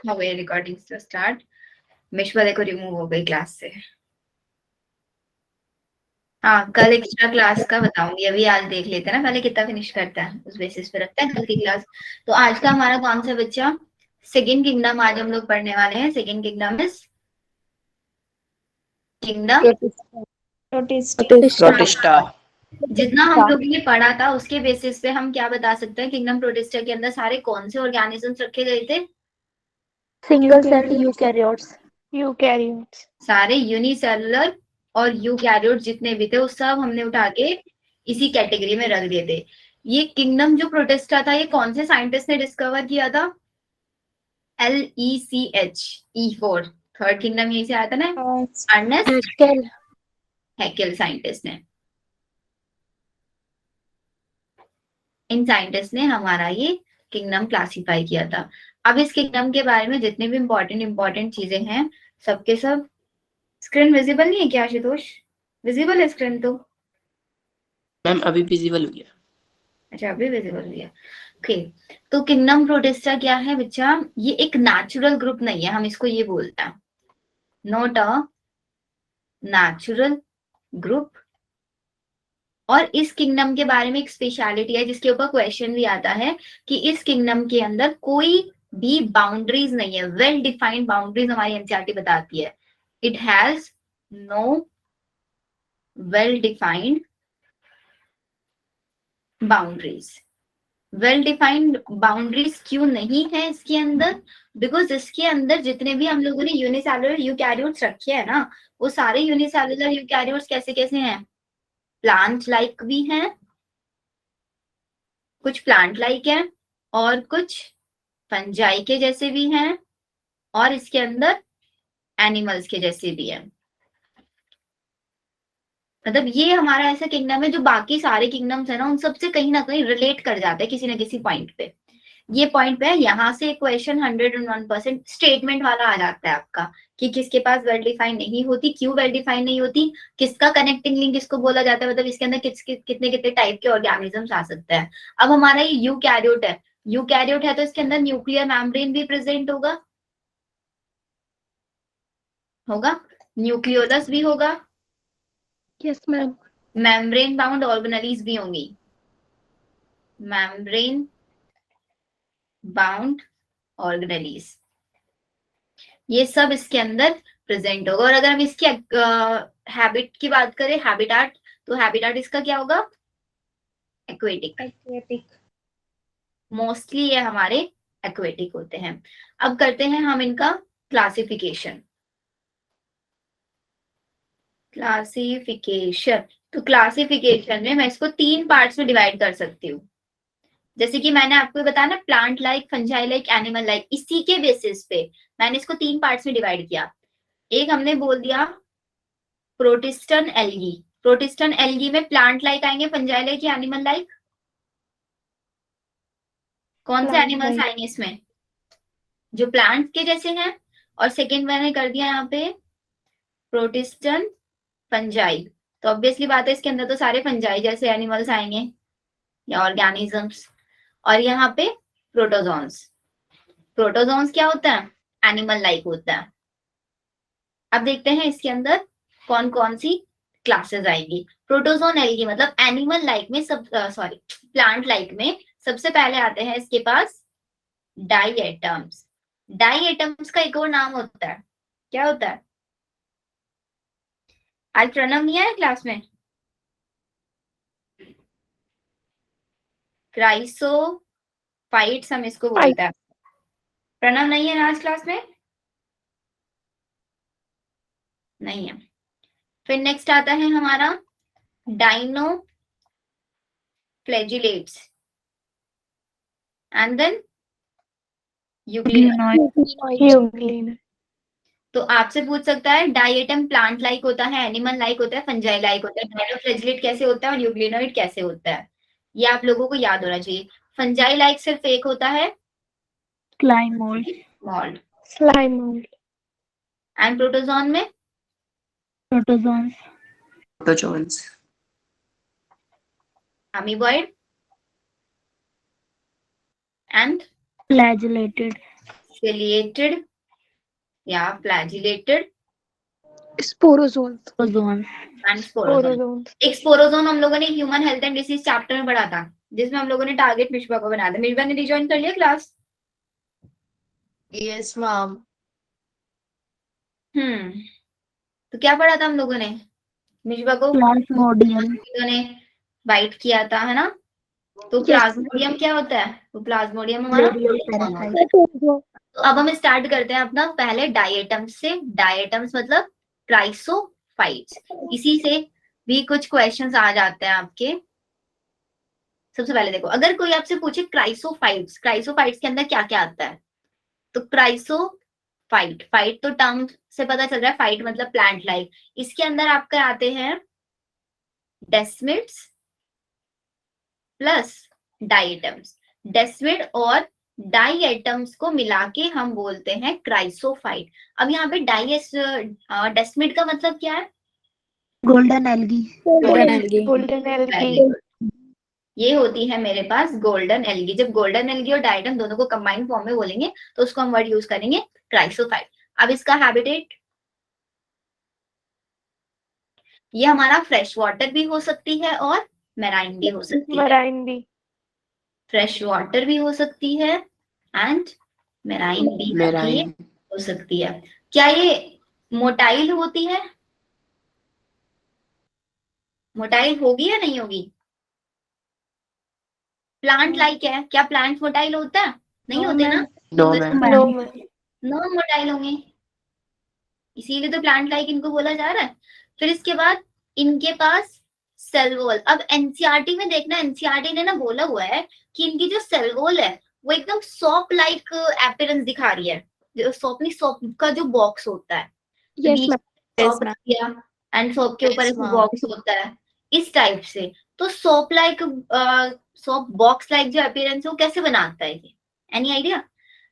हो गई recording start. मिश्वा देखो रिमूव हो गई क्लास से। हाँ, कल एक्स्ट्रा क्लास का बताऊंगी, अभी आज देख लेते हैं ना पहले कितना फिनिश करता है, उस बेसिस पे रखते हैं कल की क्लास। तो आज का हमारा कौन सा बच्चा? सेकेंड किंगडम आज हम लोग पढ़ने वाले हैं। Second kingdom is kingdom protista. जितना हम लोगों ने पढ़ा था उसके बेसिस पे हम क्या बता सकते हैं, किंगडम प्रोटिस्टा के अंदर सारे कौन से ऑर्गेनिजम्स रखे गए थे? Single cell eukaryotes. सारे यूनिसेलुलर और यूकैरियोट जितने भी थे वो सब हमने उठा के इसी कैटेगरी में रख दिए थे। ये किंगडम जो प्रोटिस्टा था ये कौन से साइंटिस्ट ने डिस्कवर किया था? LECH E4, थर्ड किंगडम यही से आया था ना, अर्नेस्ट हैकेल साइंटिस्ट ने। इन साइंटिस्ट ने हमारा ये किंगडम क्लासिफाई किया था। अब इस किंगडम के बारे में जितने भी इंपॉर्टेंट चीजें हैं सबके सब। स्क्रीन विजिबल नहीं है क्या आशुतोष? विजिबल है स्क्रीन तो? मैम अभी विजिबल हो गया। अच्छा, अभी विजिबल हुई है। ओके, तो किंगडम प्रोटिस्टा क्या है बच्चा? ये एक नेचुरल ग्रुप नहीं है, हम इसको ये बोलते हैं, नॉट अ नेचुरल ग्रुप। और इस किंगडम के बारे में एक स्पेशलिटी है जिसके ऊपर क्वेश्चन भी आता है कि इस किंगडम के अंदर कोई भी बाउंड्रीज नहीं है। वेल डिफाइंड बाउंड्रीज हमारी एनसीईआरटी बताती है। It has no well defined boundaries. Well defined boundaries क्यों नहीं है इसके अंदर? बिकॉज इसके अंदर जितने भी हम लोगों ने यूनिसेलुलर यूकैरियोट्स रखे हैं ना, वो सारे यूनिसेलुलर यूकैरियोट्स कैसे कैसे हैं? प्लांट लाइक भी हैं, कुछ प्लांट लाइक है और कुछ फंजाई के जैसे भी हैं, और इसके अंदर एनिमल्स के जैसे भी हैं। मतलब ये हमारा ऐसा किंगडम है जो बाकी सारे किंगडम्स है ना उन सबसे कहीं ना कहीं रिलेट कर जाता है किसी ना किसी पॉइंट पे। ये पॉइंट पे है, यहाँ से क्वेश्चन 101% स्टेटमेंट वाला आ जाता है आपका कि किसके पास वेल डिफाइन नहीं होती, क्यों वेल डिफाइन नहीं होती, किसका कनेक्टिंग लिंक इसको बोला जाता है, मतलब इसके अंदर कितने कितने टाइप के ऑर्गेनिजम्स आ सकते हैं। अब हमारा ये यूकैरियोट है, यूकैरियोट है तो इसके अंदर न्यूक्लियर मेम्ब्रेन भी प्रेजेंट होगा, न्यूक्लियोलस भी होगा, yes ma'am. Membrane bound organelles भी होंगी, मेम्ब्रेन बाउंड ऑर्गेनेलीज, ये सब इसके अंदर प्रेजेंट होगा। और अगर हम इसकी हैबिट की बात करें, हैबिटाट, तो हैबिटाट इसका क्या होगा? एक्वेटिक। मोस्टली ये हमारे एक्वेटिक होते हैं। अब करते हैं हम इनका क्लासिफिकेशन। तो क्लासिफिकेशन में मैं इसको 3 पार्ट्स में डिवाइड कर सकती हूँ। जैसे कि मैंने आपको बताया ना, plant like, fungi like, animal like, इसी के बेसिस पे मैंने इसको 3 पार्ट्स में डिवाइड किया। एक हमने बोल दिया प्रोटिस्टन एल्गी। प्रोटिस्टन एल्गी में प्लांट लाइक आएंगे, फंजाई लाइक या एनिमल लाइक? कौन से एनिमल्स आएंगे इसमें? जो प्लांट के जैसे हैं। और सेकेंड मैंने कर दिया यहाँ पे प्रोटिस्टन फंजाई, तो ऑब्वियसली बात है इसके अंदर तो सारे फंजाई जैसे एनिमल्स आएंगे या ऑर्गेनिजम्स। और यहाँ पे प्रोटोजोन्स। प्रोटोजोन्स क्या होता है? एनिमल लाइक होता है। अब देखते हैं इसके अंदर कौन कौन सी क्लासेस आएंगी। प्रोटोजोन एल्गी मतलब एनिमल लाइक में सब, सॉरी प्लांट लाइक में सबसे पहले आते हैं इसके पास डाई एटम्स। डाई एटम्स का एक और नाम होता है, क्या होता है? आज प्रणव नहीं आया क्लास में? क्राइसोफाइट्स हम इसको बोलते हैं। प्रणव नहीं है आज क्लास में? नहीं है। फिर नेक्स्ट आता है हमारा डाइनो फ्लैजिलेट्स एंड देन यूक्लिनोइड। तो आपसे पूछ सकता है डाइएटम प्लांट लाइक होता है, एनिमल लाइक होता है, फंजाई लाइक होता है, डाइनोफ्लैजिलेट कैसे होता है और यूग्लिनोइड कैसे होता है? ये आप लोगों को याद होना चाहिए। फंजाई लाइक सिर्फ एक होता है स्लाइम मोल्ड। एंड प्रोटोजोन में protozoans. Amoeboid and flagellated. ciliated या flagellated Sporozoans. and sporozoan. एक स्पोरोजोन हम लोगों ने human health and disease chapter में पढ़ा था, जिसमें हम लोगों ने टारगेट मिशबा को बनाया था। मिशबा ने रिजॉइन कर लिया क्लास? Yes, ma'am. तो क्या पढ़ा था हम लोगों ने? मिशबा को Plasmodium. ने बाइट किया था, है ना? तो प्लाज्मोडियम क्या होता है? तो प्लाज्मोडियम हमारा। तो अब हम स्टार्ट करते हैं अपना पहले डायटम्स से। डायटम्स मतलब क्राइसोफाइट्स। इसी से भी कुछ क्वेश्चंस आ जाते हैं आपके। सबसे पहले देखो, अगर कोई आपसे पूछे क्राइसोफाइट्स, क्राइसोफाइट्स के अंदर क्या क्या आता है, तो क्राइसोफाइट, फाइट तो टर्म से पता चल रहा है, फाइट मतलब प्लांट लाइफ। इसके अंदर आपके आते हैं डेस्मिड्स प्लस डाइएटम्स। डेस्मिड और डाइएटम्स को मिला के हम बोलते हैं क्राइसोफाइट। अब यहाँ पे डेस्मिड का मतलब क्या है? Golden algae. Golden algae. ये होती है मेरे पास गोल्डन एल्गी। जब गोल्डन एल्गी और डाइटम दोनों को कंबाइंड फॉर्म में बोलेंगे तो उसको हम वर्ड यूज करेंगे क्राइसोफाइट। अब इसका हैबिटेट, ये हमारा फ्रेश वाटर भी हो सकती है और मैराइन भी हो सकती है। Marine bee. फ्रेश वाटर भी हो सकती है एंड मैराइन भी Marine. हो सकती है। क्या ये मोटाइल होती है? मोटाइल होगी या नहीं होगी? प्लांट लाइक है, क्या प्लांट मोटाइल होता है? नहीं होते ना, No, ma'am. No, ma'am. Non motile होंगे, इसीलिए तो प्लांट लाइक इनको बोला जा रहा है। फिर इसके बाद इनके पास सेल वॉल। अब एनसीईआरटी में देखना, एनसीईआरटी ने ना बोला हुआ है कि इनकी जो सेल वॉल है वो एकदम सॉप लाइक अपीयरेंस दिखा रही है। जो सॉप नहीं, सॉप का जो बॉक्स होता है, Yes, बीच ma'am. सॉप रख दिया एंड सॉप के ऊपर Yes, एक ma'am. बॉक्स होता है, इस टाइप से। तो shop like, shop box like जो अपीयरेंस है वो कैसे बनाता है ये? Any idea?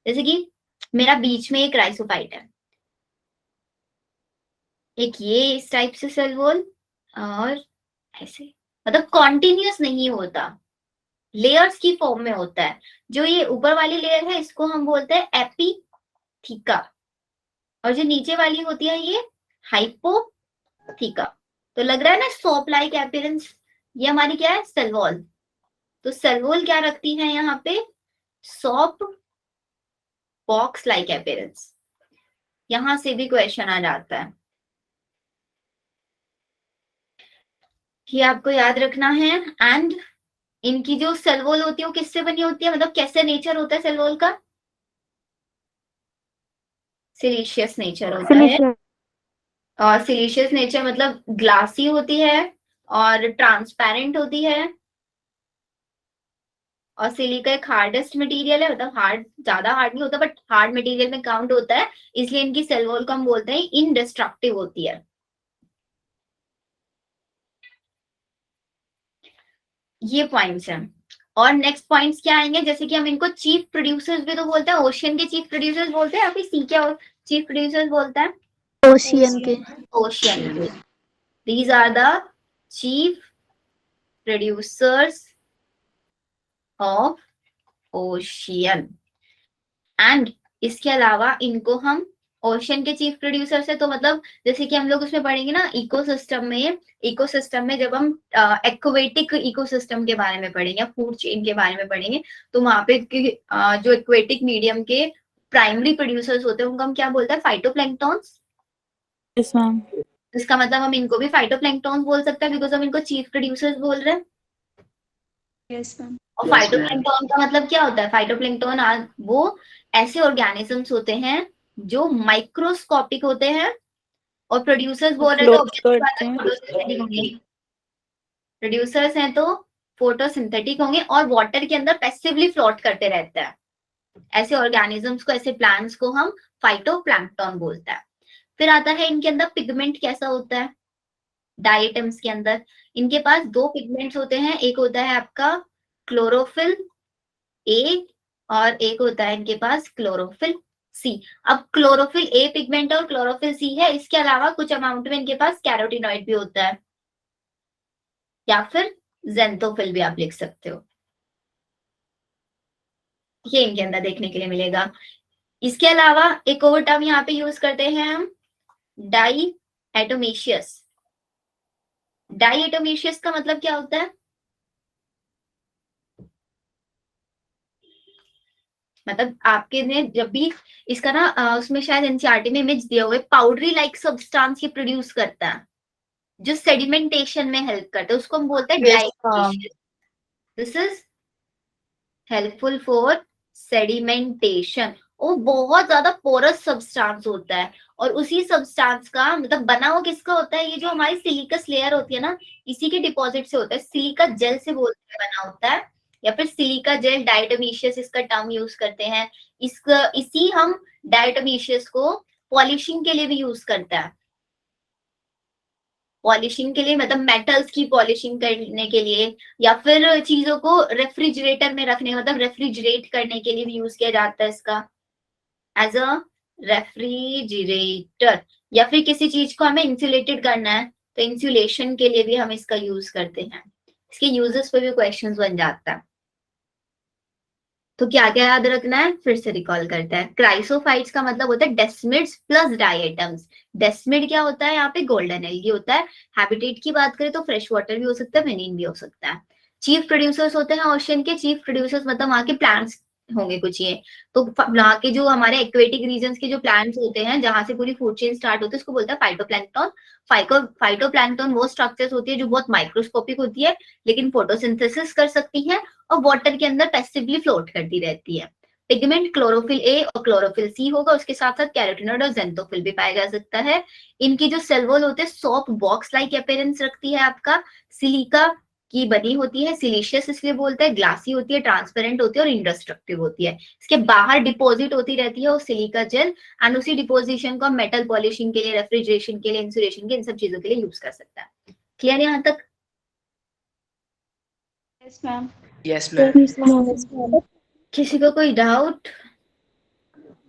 जैसे कि मेरा बीच में एक क्राइसोफाइट है, एक ये इस टाइप से सेल वॉल, और ऐसे, मतलब कॉन्टिन्यूस नहीं होता, लेयर्स की फॉर्म में होता है। जो ये ऊपर वाली लेयर है इसको हम बोलते हैं एपिथीका, और जो नीचे वाली होती है ये हाइपोथीका। तो लग रहा है ना सॉप लाइक अपीयरेंस, ये हमारी क्या है? Cell wall. तो सेल वॉल क्या रखती है यहाँ पे? Soap box like appearance. यहां से भी क्वेश्चन आ जाता है कि आपको याद रखना है। एंड इनकी जो सेल वॉल होती है वो किससे बनी होती है, मतलब कैसे नेचर होता है सेल वॉल का? सिलिशियस नेचर होता है। Silicious. और सिलिशियस नेचर मतलब ग्लासी होती है और ट्रांसपेरेंट होती है, और सिलिका एक हार्डेस्ट मटेरियल है, मतलब हार्ड, ज्यादा हार्ड नहीं होता बट हार्ड मटेरियल में काउंट होता है, इसलिए इनकी सेल वॉल को हम बोलते हैं इनडिस्ट्रक्टिव होती है। ये पॉइंट्स हैं। और नेक्स्ट पॉइंट्स क्या आएंगे, जैसे कि हम इनको चीफ प्रोड्यूसर्स भी तो बोलते हैं, ओशियन के चीफ प्रोड्यूसर्स बोलते हैं, या फिर सी के चीफ प्रोड्यूसर्स बोलता है? Ocean के. Ocean. These are the chief producers of ocean. And इसके अलावा इनको हम ओशन के चीफ प्रोड्यूसर से, तो मतलब जैसे कि हम लोग उसमें पढ़ेंगे ना इकोसिस्टम में जब हम एक्वेटिक इकोसिस्टम के बारे में पढ़ेंगे, फूड चेन के बारे में पढ़ेंगे, तो वहां पे जो एक्वेटिक मीडियम के प्राइमरी प्रोड्यूसर्स होते हैं उनको हम क्या बोलते हैं? फाइटोप्लैंक्टॉन्स। Yes, ma'am. इसका मतलब हम इनको भी फाइटोप्लैंक्टॉन्स बोल सकते हैं, बिकॉज हम इनको चीफ प्रोड्यूसर्स बोल रहे हैं। Yes, ma'am. और Yes, फाइटोप्लैंक्टन का मतलब क्या होता है? फाइटोप्लैंक्टन वो ऐसे ऑर्गेनिजम्स होते हैं जो माइक्रोस्कोपिक होते हैं, और प्रोड्यूसर्स बोल रहे Float करते हैं. फोटोसिंथेटिक होंगे। प्रोड्यूसर्स हैं तो फोटोसिंथेटिक होंगे और वाटर के अंदर पैसिवली फ्लोट करते रहते हैं। ऐसे ऑर्गेनिजम्स को, ऐसे प्लांट्स को हम फाइटोप्लैंक्टन बोलते हैं। फिर आता है इनके अंदर पिगमेंट कैसा होता है? डाइएटम्स के अंदर इनके पास दो पिगमेंट्स होते हैं, एक होता है आपका क्लोरोफिल ए और एक होता है इनके पास क्लोरोफिल सी। अब क्लोरोफिल ए पिगमेंट और क्लोरोफिल सी है, इसके अलावा कुछ अमाउंट में इनके पास कैरोटीनॉइड भी होता है, या फिर जेंथोफिल भी आप लिख सकते हो। ये इनके अंदर देखने के लिए मिलेगा। इसके अलावा एक और टर्म यहाँ पे यूज करते हैं हम, डाई एटोमेशियस। डाई एटोमेशियस का मतलब क्या होता है? मतलब आपके ने जब भी इसका ना उसमें शायद एनसीईआरटी में इमेज दिया हुआ है, पाउडरी लाइक सब्सटेंस ये प्रोड्यूस करता है जो सेडिमेंटेशन में हेल्प करता है, उसको हम बोलते हैं Yes, dye. This is helpful for sedimentation. वो बहुत ज्यादा पोरस सब्सटेंस होता है और उसी सब्सटेंस का मतलब बना हुआ किसका होता है? ये जो हमारी सिलिकस लेयर होती है ना, इसी के डिपॉजिट से होता है। सिलिका जेल से बोलते हैं बना होता है, या फिर सिलिका जेल डायटोमिशियस इसका टर्म यूज करते हैं। इसी हम डायटोमिशियस को पॉलिशिंग के लिए भी यूज करता है। पॉलिशिंग के लिए मतलब मेटल्स की पॉलिशिंग करने के लिए, या फिर चीजों को रेफ्रिजरेटर में रखने मतलब रेफ्रिजरेट करने के लिए भी यूज किया जाता है इसका, एज अ रेफ्रिजरेटर। या फिर किसी चीज को हमें इंसुलेटेड करना है तो इंसुलेशन के लिए भी हम इसका यूज करते हैं। इसके यूजेस पे भी क्वेश्चंस बन जाता है। तो क्या क्या याद रखना है, फिर से रिकॉल करते हैं। क्राइसोफाइट्स का मतलब होता है डेस्मिड्स प्लस डायटम्स। डेस्मिड क्या होता है? यहाँ पे गोल्डन एल्गी होता है। हैबिटेट की बात करें तो फ्रेश वाटर भी हो सकता है, मेरीन भी हो सकता है। चीफ प्रोड्यूसर्स होते हैं ओशन के। चीफ प्रोड्यूसर्स मतलब वहां के प्लांट्स होंगे कुछ ये, तो वहां के जो हमारे एक्वेटिक रीजन्स के जो प्लांट्स होते हैं जहां से पूरी फूड चेन स्टार्ट होती है उसको बोलते हैं फाइटोप्लैंक्टन। फाइटोप्लैंक्टन वो स्ट्रक्चर्स होती है जो बहुत माइक्रोस्कोपिक होती है लेकिन फोटोसिंथेसिस कर सकती है और वाटर के अंदर पैसिवली फ्लोट करती रहती है। पिगमेंट क्लोरोफिल ए और क्लोरोफिल सी होगा, उसके साथ साथ कैरोटिनॉइड और जेंथोफिल भी पाया जा सकता है। इनकी जो सेल वॉल होते हैं सॉफ्ट बॉक्स लाइक अपीयरेंस रखती है। आपका सिलिका की बनी होती है, सिलिशियस इसलिए बोलते हैं, ग्लासी होती है, ट्रांसपेरेंट होती है और इंडेस्ट्रक्टिव होती है। इसके बाहर डिपोजिट होती रहती है वो सिलिका जेल, एंड उसी डिपोजिशन को मेटल पॉलिशिंग के लिए, रेफ्रिजरेशन के लिए, इंसुलेशन के इन सब चीजों के लिए यूज कर सकता है। क्लियर यहाँ तक? Yes ma'am. Yes, ma'am. किसी को कोई doubt?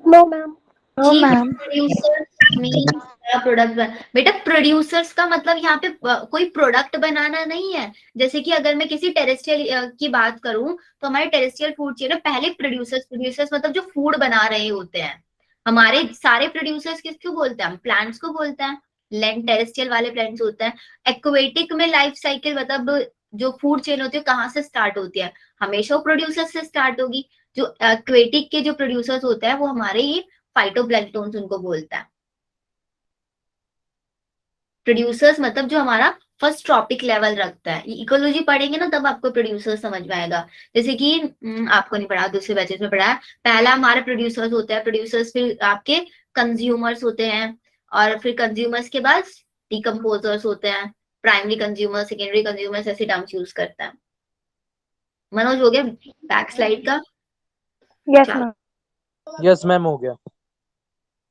No ma'am. No chief ma'am. Producers means product. बेटा प्रोड्यूसर्स का मतलब यहाँ पे कोई प्रोडक्ट बनाना नहीं है। जैसे कि अगर मैं किसी टेरेस्ट्रियल की बात करूं तो हमारे टेरेस्ट्रियल फूड चेन में पहले प्रोड्यूसर्स मतलब जो फूड बना रहे होते हैं। हमारे सारे प्रोड्यूसर्स किसको बोलते हैं? हम प्लांट्स को बोलते हैं। लैंड टेरेस्ट्रियल वाले प्लांट्स होते हैं। एक्वेटिक में लाइफ साइकिल मतलब जो फूड चेन होती है कहाँ से स्टार्ट होती है? हमेशा वो प्रोड्यूसर से स्टार्ट होगी। जो एक्वेटिक के जो प्रोड्यूसर्स होते हैं वो हमारे ही फाइटोप्लैंक्टन उनको बोलता है। प्रोड्यूसर्स मतलब जो हमारा फर्स्ट ट्रॉपिक लेवल रखता है। इकोलॉजी पढ़ेंगे ना तब आपको प्रोड्यूसर्स समझ में आएगा। जैसे कि आपको नहीं पढ़ा, दूसरे बैचेस में पढ़ा है। पहला हमारा प्रोड्यूसर्स होता है, प्रोड्यूसर्स फिर आपके कंज्यूमर्स होते हैं, और फिर कंज्यूमर्स के बाद डिकम्पोजर्स होते हैं, प्राइमरी कंज्यूमर, सेकेंडरी कंज्यूमर्स, ऐसे टर्म्स यूज करता है। मनोज हो गया बैक स्लाइड का? यस चलो, मैम। यस मैम हो गया।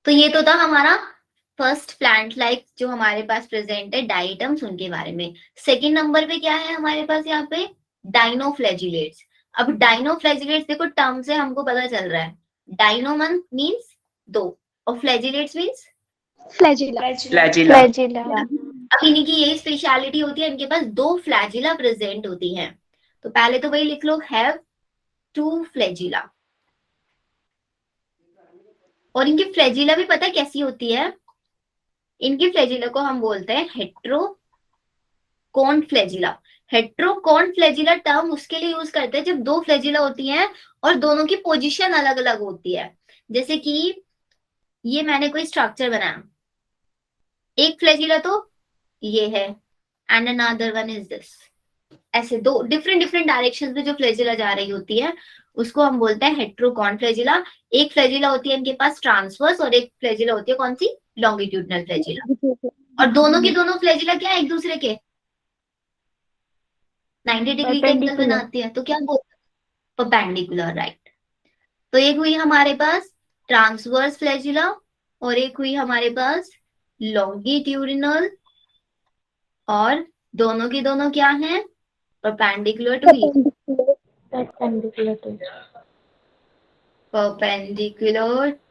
तो ये तो था हमारा फर्स्ट प्लांट लाइक जो हमारे पास प्रेजेंट है डाइटम्स, उनके बारे में। सेकंड नंबर पे क्या है हमारे पास यहाँ पे? डाइनोफ्लैजिलेट्स। अब डाइनोफ्लैजिलेट्स देखो टर्म से हमको पता चल रहा है, डाइनो मीन्स दो और flagellates means flagella. Flagella. Flagella. अब इन्हीं की यही स्पेशलिटी होती है, इनके पास दो फ्लैजिला प्रेजेंट होती हैं। तो पहले तो वही लिख लो, हैव टू फ्लैजिला। और इनकी फ्लैजिला भी पता है कैसी होती है? इनकी फ्लैजिला को हम बोलते हैं हेट्रोकॉन फ्लैजिला। हेट्रोकॉन फ्लैजिला टर्म उसके लिए यूज करते हैं जब दो फ्लैजिला होती हैं और दोनों की पोजीशन अलग अलग होती है। जैसे कि ये मैंने कोई स्ट्रक्चर बनाया, एक फ्लैजिला तो ये है and another one is this. ऐसे दो डिफरेंट डिफरेंट डायरेक्शंस में जो फ्लैजिला जा रही होती है उसको हम बोलते हैं हेट्रोकॉन फ्लैजिला। एक फ्लैजिला होती है इनके पास ट्रांसवर्स और एक फ्लैजिला होती है कौन सी? Longitudinal flagella. और दोनों की दोनों फ्लैजिला क्या है? एक दूसरे के 90 डिग्री के एंगल बनाती है, तो क्या बोलते हैं? Perpendicular, right. तो एक हुई हमारे पास ट्रांसवर्स फ्लैजिला और एक हुई हमारे पास लॉन्गिट्यूडिनल, और दोनों की दोनों क्या है? Perpendicular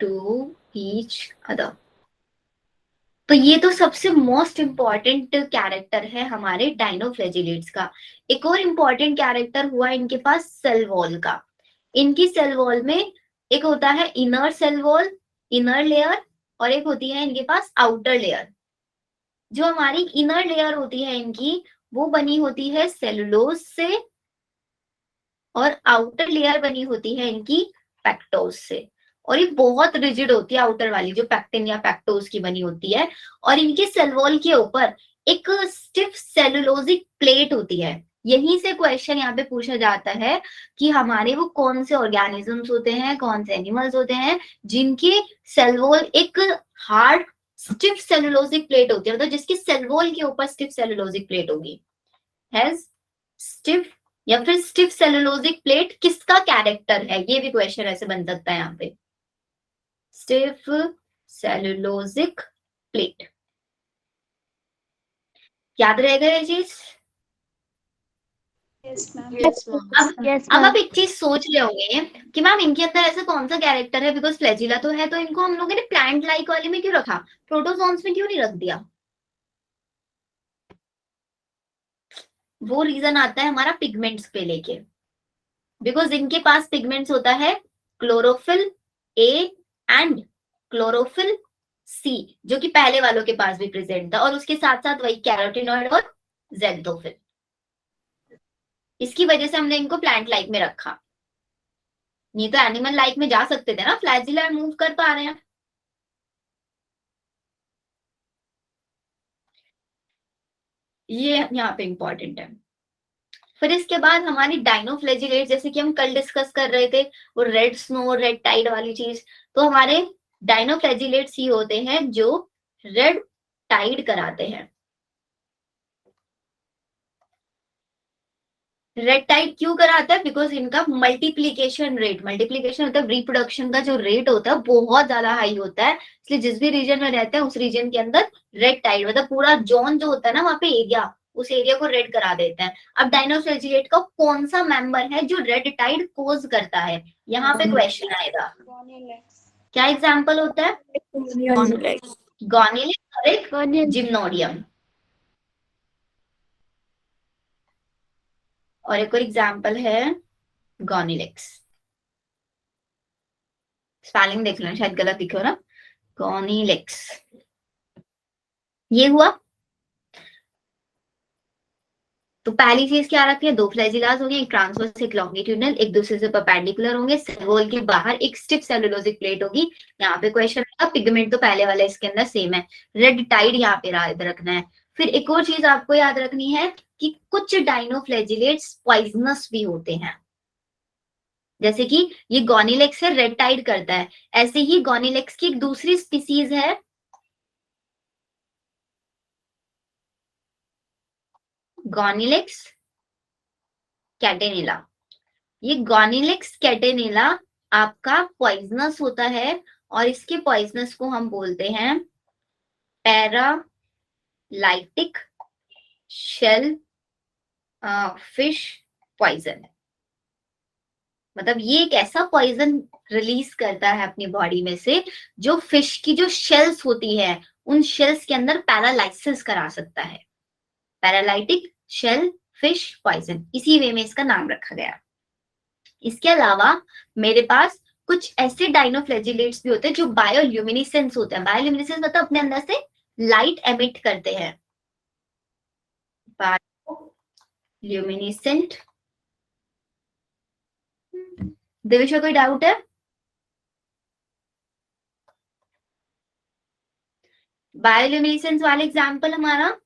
to each other. तो ये तो सबसे मोस्ट इंपॉर्टेंट कैरेक्टर है हमारे डाइनोफ्लैजिलेट्स का। एक और इंपॉर्टेंट कैरेक्टर हुआ इनके पास सेल वॉल का। इनकी सेल वॉल में एक होता है inner cell wall, inner layer, और एक होती है इनके पास आउटर लेयर। जो हमारी इनर लेयर होती है इनकी, वो बनी होती है सेलुलोज से, और आउटर लेयर बनी होती है इनकी पैक्टोज से। और ये बहुत रिजिड होती है आउटर वाली, जो पैक्टिन या पैक्टोज की बनी होती है। और इनके सेल वॉल के ऊपर एक स्टिफ सेलुलोजिक प्लेट होती है। यहीं से क्वेश्चन यहाँ पे पूछा जाता है कि हमारे वो कौन से ऑर्गेनिजम्स होते हैं, कौन से एनिमल्स होते हैं जिनके सेल वॉल एक हार्ड स्टिफ सेलुलोजिक प्लेट होती है, मतलब जिसकी सेल वॉल के ऊपर स्टिफ सेलुलोजिक प्लेट होगी। हैज स्टिफ या फिर स्टिफ सेलुलोजिक प्लेट किसका कैरेक्टर है, ये भी क्वेश्चन ऐसे बन सकता है यहाँ पे। स्टिफ सेलुलोजिक प्लेट, याद रहेगा ये चीज। अब आप एक चीज सोच रहे होंगे कि मैम इनके अंदर ऐसा कौन सा कैरेक्टर है, बिकॉज फ्लैजिला तो है, तो इनको हम लोगों ने प्लांट लाइक वाले में क्यों रखा, प्रोटोजोन्स में क्यों नहीं रख दिया। वो रीजन आता है हमारा पिगमेंट्स पे लेके, बिकॉज इनके पास पिगमेंट्स होता है chlorophyll A and chlorophyll C, जो कि पहले वालों के पास भी प्रेजेंट था, और उसके साथ साथ वही कैरोटिनॉइड और ज़ैंथोफिल। इसकी वजह से हमने इनको प्लांट लाइक में रखा, नहीं तो एनिमल लाइक में जा सकते थे ना, फ्लैजिला मूव कर पा रहे हैं। ये यहाँ पे इंपॉर्टेंट है। फिर इसके बाद हमारी डाइनोफ्लैजिलेट, जैसे कि हम कल डिस्कस कर रहे थे वो रेड स्नो रेड टाइड वाली चीज, तो हमारे डाइनोफ्लैजिलेट्स ही होते हैं जो रेड टाइड कराते हैं। रेड टाइड क्यों कराता है, बिकॉज इनका मल्टीप्लीकेशन रेट, मल्टीप्लीकेशन मतलब रिप्रोडक्शन का जो रेट होता है बहुत ज्यादा हाई होता है, इसलिए जिस भी रीजन में रहते हैं उस रीजन के अंदर रेड टाइड, मतलब पूरा जोन जो होता है ना वहां पे एरिया, उस एरिया को रेड करा देते हैं। अब डाइनोफ्लैजिलेट का कौन सा मेंबर है जो रेड टाइड कोज करता है, यहाँ पे क्वेश्चन आएगा। क्या एग्जाम्पल होता है, गॉनिलेक्स और एक जिम्नोडियम, और एक और एग्जाम्पल है गॉनिलेक्स। स्पेलिंग देख लेना, शायद गलत लिखे हो ना, गॉनिलेक्स। ये हुआ। तो पहली चीज क्या रखी है, दो फ्लैजिलास होंगे, एक ट्रांसवर्स एक लॉन्गिट्यूडनल, एक दूसरे से परपेंडिकुलर होंगे, सेल वॉल के बाहर एक स्टिफ सेलुलोजिक प्लेट होगी। यहाँ पे क्वेश्चन आएगा, पिगमेंट तो पहले वाला इसके अंदर सेम है, रेड टाइड यहाँ पे याद रखना है। फिर एक और चीज आपको याद रखनी है कि कुछ डाइनोफ्लैजिलेट्स पॉइजनस भी होते हैं, जैसे कि ये गॉनिलेक्स है रेड टाइड करता है, ऐसे ही गॉनिलेक्स की एक दूसरी स्पीसीज है गॉनिलेक्स कैटेनिला। ये गॉनिलेक्स कैटेनिला आपका पॉइजनस होता है, और इसके पॉइजनस को हम बोलते हैं पैरालाइटिक शेल फिश पॉइजन। मतलब ये एक ऐसा पॉइजन रिलीज करता है अपनी बॉडी में से जो फिश की जो शेल्स होती है उन शेल्स के अंदर पैरालाइसिस करा सकता है। पैरालाइटिक शेल फिश पॉइजन, इसी वे में इसका नाम रखा गया। इसके अलावा मेरे पास कुछ ऐसे डाइनोफ्लैजिलेट्स भी होते हैं जो बायोल्यूमिनेसेंस होते हैं। बायोल्यूमिनेसेंस मतलब अपने अंदर से लाइट एमिट करते हैं। बायोल्यूमिनेसेंट, दिविशा कोई डाउट है? बायोल्यूमिनेसेंस वाले एग्जांपल हमारा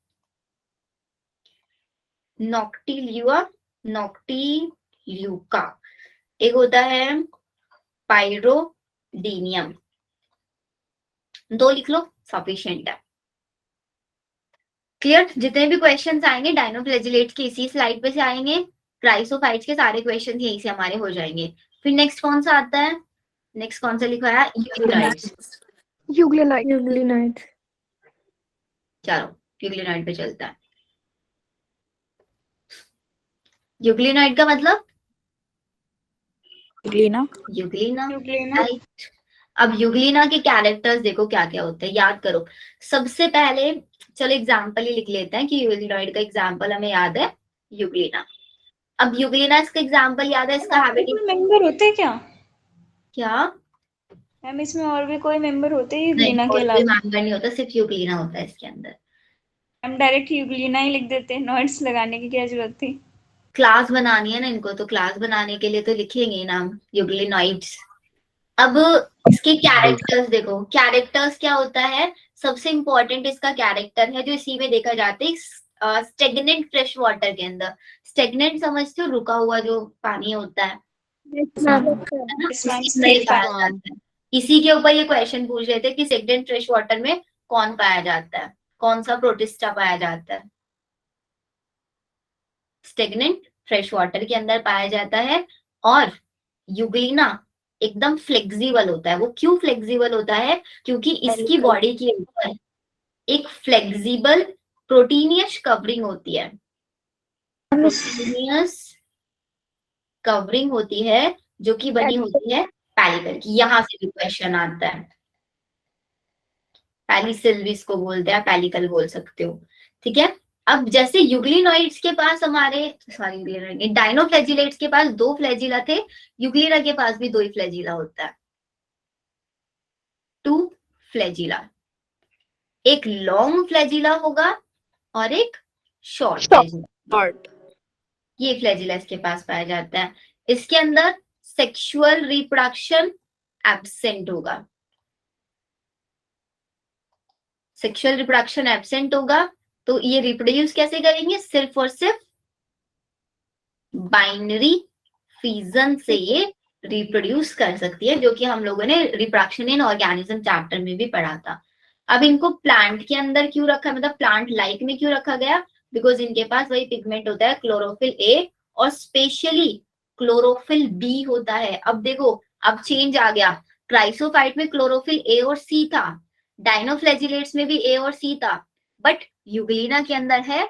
नॉक्टिल्यूआ, नॉक्टिल्यूका, एक होता है पायरोडीनियम। दो लिख लो, सफिशिएंट है। क्लियर? जितने भी क्वेश्चंस आएंगे डाइनोफ्लैजिलेट के इसी स्लाइड पे से आएंगे, क्राइसोफाइट्स के सारे क्वेश्चन यहीं से हमारे हो जाएंगे। फिर नेक्स्ट कौन सा आता है, नेक्स्ट कौन सा लिखा है, यूग्लिनाइड्स। यूग्लिनाइड। चलो यूग्लिनाइड पे चलता है। यूग्लिनाइड का मतलब यूग्लिना, राइट। अब यूग्लिना के कैरेक्टर्स देखो क्या क्या होते हैं, याद करो। सबसे पहले चलो एग्जाम्पल ही लिख लेते हैं कि यूग्लिनाइड का एग्जाम्पल हमें याद है यूग्लिना। अब यूग्लिना इसका एग्जाम्पल याद है, इसका हैबिट मेंबर होते हैं क्या? क्या? मैम इसमें और भी कोई मेंबर होते हैं नहीं, यूग्लिना के कोई अलावा? मेंबर नहीं होता, सिर्फ यूग्लिना होता है इसके अंदर। हम डायरेक्ट यूग्लिना ही लिख देते, नोट्स लगाने की क्या जरूरत थी? क्लास बनानी है ना इनको, तो क्लास बनाने के लिए तो लिखेंगे ही नाम यूग्लिनाइड्स। अब इसके कैरेक्टर्स देखो, कैरेक्टर्स क्या होता है, सबसे इंपॉर्टेंट इसका कैरेक्टर है जो इसी में देखा जाता है स्टेगनेंट फ्रेश वाटर के अंदर। स्टेगनेंट समझते हो, रुका हुआ जो पानी होता है ना, Yes, ma'am, इसी में still पाया पानी। जाता है। इसी के ऊपर ये क्वेश्चन पूछ रहे थे कि स्टेगनेंट फ्रेश वाटर में कौन पाया जाता है, कौन सा प्रोटिस्टा पाया जाता है। स्टेगनेंट फ्रेश वाटर के अंदर पाया जाता है। और यूग्लिना एकदम फ्लेक्सिबल होता है। वो क्यों फ्लेक्सिबल होता है? क्योंकि इसकी बॉडी के ऊपर एक फ्लेक्सिबल प्रोटीनियस कवरिंग होती है। प्रोटीनियस कवरिंग होती है जो कि बनी होती है पैलिकल की। यहां से भी क्वेश्चन आता है। पैलिसिल भी इसको बोलते हैं, पैलिकल बोल सकते हो, ठीक है। अब जैसे यूग्लिनॉइड्स के पास हमारे सॉरी डाइनोफ्लैजिलेट्स के पास 2 फ्लैजिला थे, यूग्लिना के पास भी 2 ही फ्लैजिला होता है, 2 फ्लैजिला। एक लॉन्ग फ्लैजिला होगा और एक शॉर्ट फ्लैजिला। Short. ये फ्लैजिला इसके पास पाया जाता है। इसके अंदर सेक्सुअल रिप्रोडक्शन एब्सेंट होगा। सेक्सुअल रिप्रोडक्शन एब्सेंट होगा तो ये रिप्रोड्यूस कैसे करेंगे? सिर्फ और सिर्फ बाइनरी फिजन से ये रिप्रोड्यूस कर सकती है, जो कि हम लोगों ने रिप्रोडक्शन इन ऑर्गेनिज्म चैप्टर में भी पढ़ा था। अब इनको प्लांट के अंदर क्यों रखा, मतलब प्लांट लाइक में क्यों रखा गया? बिकॉज इनके पास वही पिगमेंट होता है क्लोरोफिल ए और स्पेशली क्लोरोफिल बी होता है। अब देखो, अब चेंज आ गया। क्राइसोफाइट में क्लोरोफिल ए और सी था, डाइनोफ्लैजिलेट्स में भी ए और सी था, बट यूग्लिना के अंदर है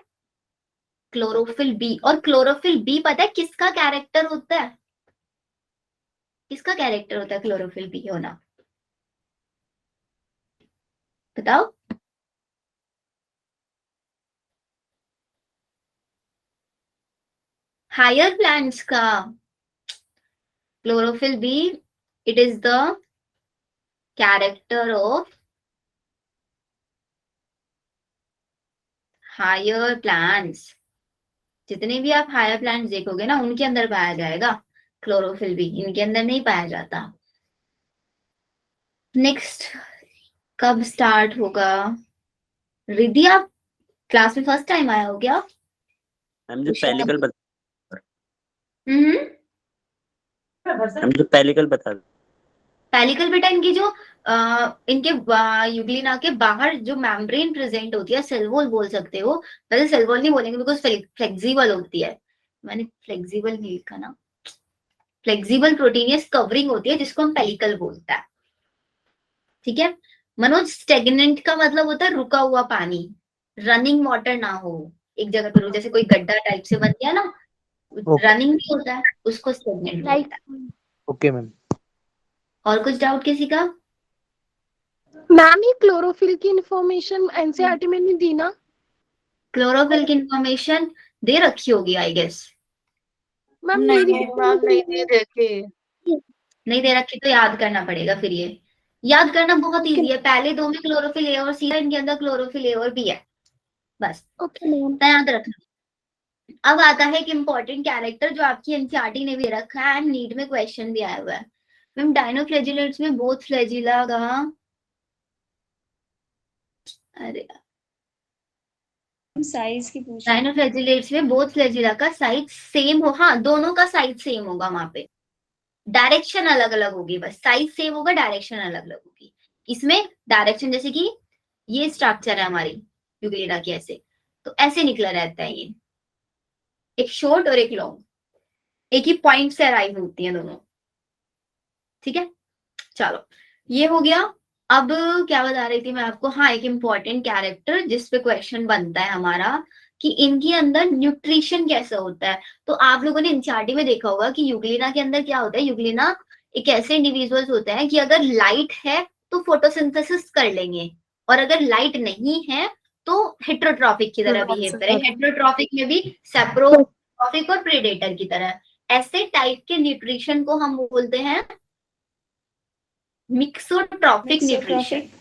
क्लोरोफिल बी। और क्लोरोफिल बी पता है किसका कैरेक्टर होता है? किसका कैरेक्टर होता है क्लोरोफिल बी होना? बताओ। हायर प्लांट्स का chlorophyll b, it is the character of higher plants. जितने भी आप हायर प्लांट्स देखोगे ना, उनके अंदर पाया जाएगा क्लोरोफिल बी, इनके अंदर नहीं पाया जाता। नेक्स्ट कब स्टार्ट होगा? रिद्धि, आप क्लास में फर्स्ट टाइम आया हो क्या? हम जो पेलिकल हम्म, हम जो पेलिकल बता पेलिकल बेटा इनकी जो इनके यूग्लिना के बाहर जो मेम्ब्रेन प्रेजेंट होती है, सेल वॉल बोल सकते हो। वैसे सेल वॉल नहीं बोलेंगे बिकॉज फ्लेक्सिबल होती है। मैंने फ्लेक्सिबल नहीं लिखा ना, फ्लेक्सिबल प्रोटीनियस कवरिंग होती है जिसको हम पेलिकल बोलता है, ठीक है। मनोज, स्टेगनेंट का मतलब होता है रुका हुआ पानी, रनिंग वाटर ना हो, एक जगह पर जैसे कोई गड्ढा टाइप से बन गया ना, रनिंग नहीं होता है, उसको स्टेगनेंट बोलता है। Okay ma'am. और कुछ डाउट किसी का? मैम ये क्लोरोफिल की इंफॉर्मेशन एनसीईआरटी में नहीं दी ना? क्लोरोफिल की इंफॉर्मेशन दे रखी होगी आई गेस। मैम नहीं, मेरी मैम नहीं दे रखे। नहीं दे रखी तो याद करना पड़ेगा फिर। ये याद करना बहुत इजी है। पहले 2 में क्लोरोफिल ए और सी है, इनके अंदर क्लोरोफिल ए और बी है, बस ओके मैम। तो याद रखना। अब आता है एक इंपॉर्टेंट कैरेक्टर जो आपकी एनसीईआरटी ने भी रखा है एंड नीट में क्वेश्चन भी आया हुआ है। मैम डाइनोफ्लैजिलेट्स में बोथ फ्लैजिला कहा? अरे साइज की पूछ रहे हैं। डाइनोफ्लैजिलेट्स में बोथ फ्लैजिला का साइज सेम हो, हाँ दोनों का साइज सेम होगा, वहां पे डायरेक्शन अलग अलग होगी, बस साइज सेम होगा, डायरेक्शन अलग अलग होगी। इसमें डायरेक्शन जैसे कि ये स्ट्रक्चर है हमारी यूग्लिना की, ऐसे तो ऐसे निकला रहता है ये, एक शॉर्ट और एक लॉन्ग, एक ही पॉइंट से अराइव होती है दोनों, ठीक है। चलो ये हो गया। अब क्या बता रही थी मैं आपको, हाँ एक इंपॉर्टेंट कैरेक्टर जिस पे क्वेश्चन बनता है हमारा कि इनके अंदर न्यूट्रिशन कैसा होता है। तो आप लोगों ने एनसीईआरटी में देखा होगा कि यूग्लिना के अंदर क्या होता है, यूग्लिना एक ऐसे इंडिविजुअल्स होते हैं कि अगर लाइट है तो फोटोसिंथेसिस कर लेंगे, और अगर लाइट नहीं है तो हेट्रोट्रॉफिक की तरह बिहेव करें। हेट्रोट्रॉफिक में भी सेप्रोट्रॉफिक और प्रेडेटर की तरह, ऐसे टाइप के न्यूट्रिशन को हम बोलते हैं मिक्सोट्रॉफिक न्यूट्रिशन। Mixotropic.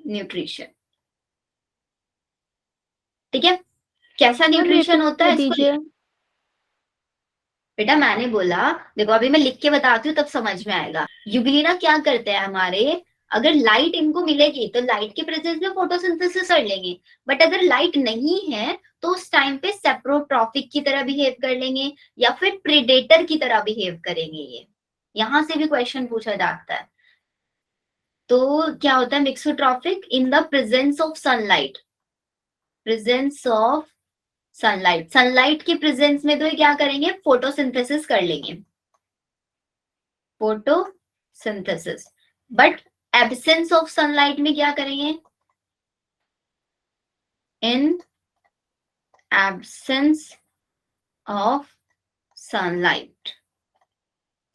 न्यूट्रिशन, ठीक है। कैसा न्यूट्रिशन होता है इसको दीजिए। बेटा मैंने बोला, देखो अभी मैं लिख के बताती हूँ तब समझ में आएगा। यूग्लिना क्या करते हैं हमारे, अगर लाइट इनको मिलेगी तो लाइट के प्रेजेंस में फोटोसिंथेसिस कर लेंगे, बट अगर लाइट नहीं है तो उस टाइम पे सेप्रोट्रॉफिक की तरह बिहेव कर लेंगे या फिर प्रीडेटर की तरह बिहेव करेंगे। ये यहां से भी क्वेश्चन पूछा जाता है। तो क्या होता है mixotrophic, in the presence of sunlight, presence of sunlight, sunlight के प्रेजेंस में तो ये क्या करेंगे, फोटोसिंथेसिस कर लेंगे, photosynthesis. But absence of sunlight में क्या करेंगे, in absence of sunlight,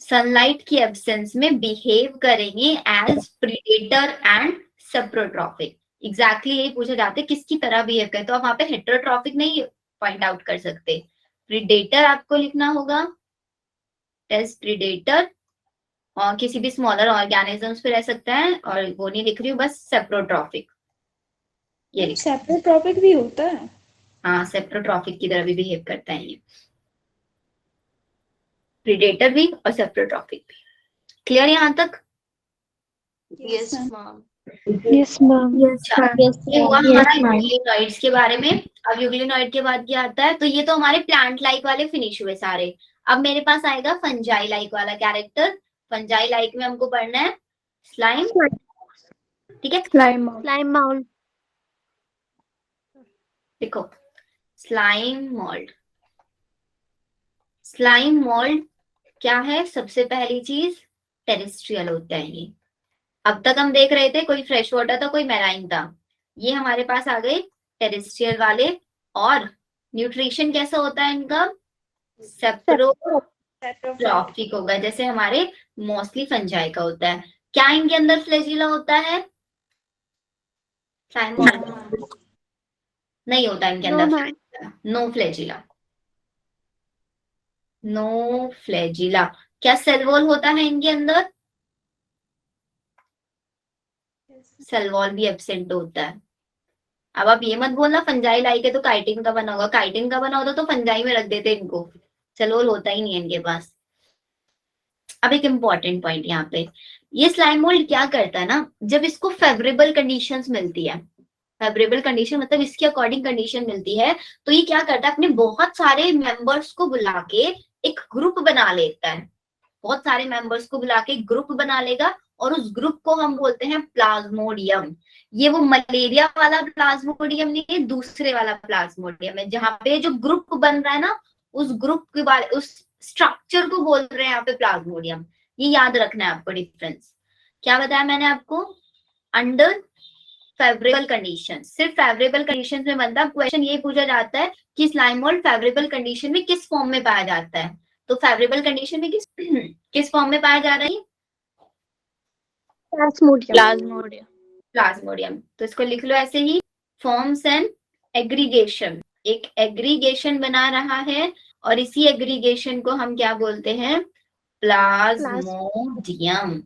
sunlight की एब्सेंस में बिहेव करेंगे as predator and saprotrophic. Exactly यही पूछा जाता है किसकी तरह बिहेव करे, तो आप वहां पे हेटेरोट्रॉफिक नहीं पॉइंट आउट कर सकते, प्रीडेटर आपको लिखना होगा एज प्रीडेटर, और किसी भी स्मॉलर ऑर्गेनिजम्स पे रह सकता है, और वो नहीं लिख रही हूँ बस सेप्रोट्रॉफिक, ये लिख, Saprotropic भी होता है। हाँ सेप्रोट्रॉफिक की तरह भी बिहेव करता है ये, प्रीडेटर भी और सेप्रोट्रॉफिक भी। क्लियर यहाँ तक? Yes, ma'am. ma'am. Yes ma'am. ये हुआ हमारा यूग्लिनॉइड्स के बारे में। अब यूग्लिनॉइड के बाद क्या आता है, तो ये तो हमारे प्लांट लाइक वाले फिनिश हुए सारे। अब मेरे पास आएगा फंजाई लाइक वाला कैरेक्टर। फंजाई लाइक में हमको पढ़ना है स्लाइम, ठीक है। स्लाइम माउल। देखो स्लाइम मोल्ड, स्लाइम मोल्ड क्या है, सबसे पहली चीज टेरेस्ट्रियल होता है ये। अब तक हम देख रहे थे कोई फ्रेश वाटर था कोई मैराइन था, ये हमारे पास आ गए टेरेस्ट्रियल वाले। और न्यूट्रिशन कैसा होता है इनका, सेप्रोट्रॉफिक होगा, जैसे हमारे मोस्टली फंजाई का होता है। क्या इनके अंदर फ्लैजिला होता है, नहीं होता इनके अंदर, नो फ्लैजिला, नो फ्लैजिला। क्या सेल वॉल होता है इनके अंदर, सेल वॉल भी एब्सेंट होता है। अब आप ये मत बोलना फंजाई लाई के तो काइटिन का बना होगा, काइटिन का बना होता तो फंजाई में रख देते इनको, सेल वॉल होता ही नहीं है इनके पास। अब एक इम्पॉर्टेंट पॉइंट यहाँ पे, ये स्लाइम मोल्ड क्या करता है ना, जब इसको फेवरेबल कंडीशंस मिलती है, फेवरेबल कंडीशन मतलब इसके अकॉर्डिंग कंडीशन मिलती है, तो ये क्या करता है अपने बहुत सारे मेंबर्स को बुला के एक ग्रुप बना लेता है, बहुत सारे मेंबर्स को बुला के एक ग्रुप बना लेगा, और उस ग्रुप को हम बोलते हैं प्लाज्मोडियम। ये वो मलेरिया वाला प्लाज्मोडियम नहीं है, दूसरे वाला प्लाज्मोडियम है, जहां पे जो ग्रुप बन रहा है ना, उस ग्रुप के बारे, उस स्ट्रक्चर को बोल रहे हैं यहाँ पे प्लाज्मोडियम। ये याद रखना है आपको डिफरेंस। क्या बताया मैंने आपको, अंडर फेवरेबल कंडीशन, सिर्फ फेवरेबल कंडीशन में बनता है। क्वेश्चन ये पूछा जाता है कि स्लाइम मोल्ड फेवरेबल कंडीशन में किस फॉर्म में पाया जाता है, तो फेवरेबल कंडीशन में किस फॉर्म में पाया जा रहा है, प्लाज्मोडियम। प्लाज्मोडियम। तो इसको लिख लो ऐसे ही, फॉर्म्स एंड एग्रीगेशन, एक एग्रीगेशन बना रहा है, और इसी एग्रीगेशन को हम क्या बोलते हैं, प्लाज्मोडियम।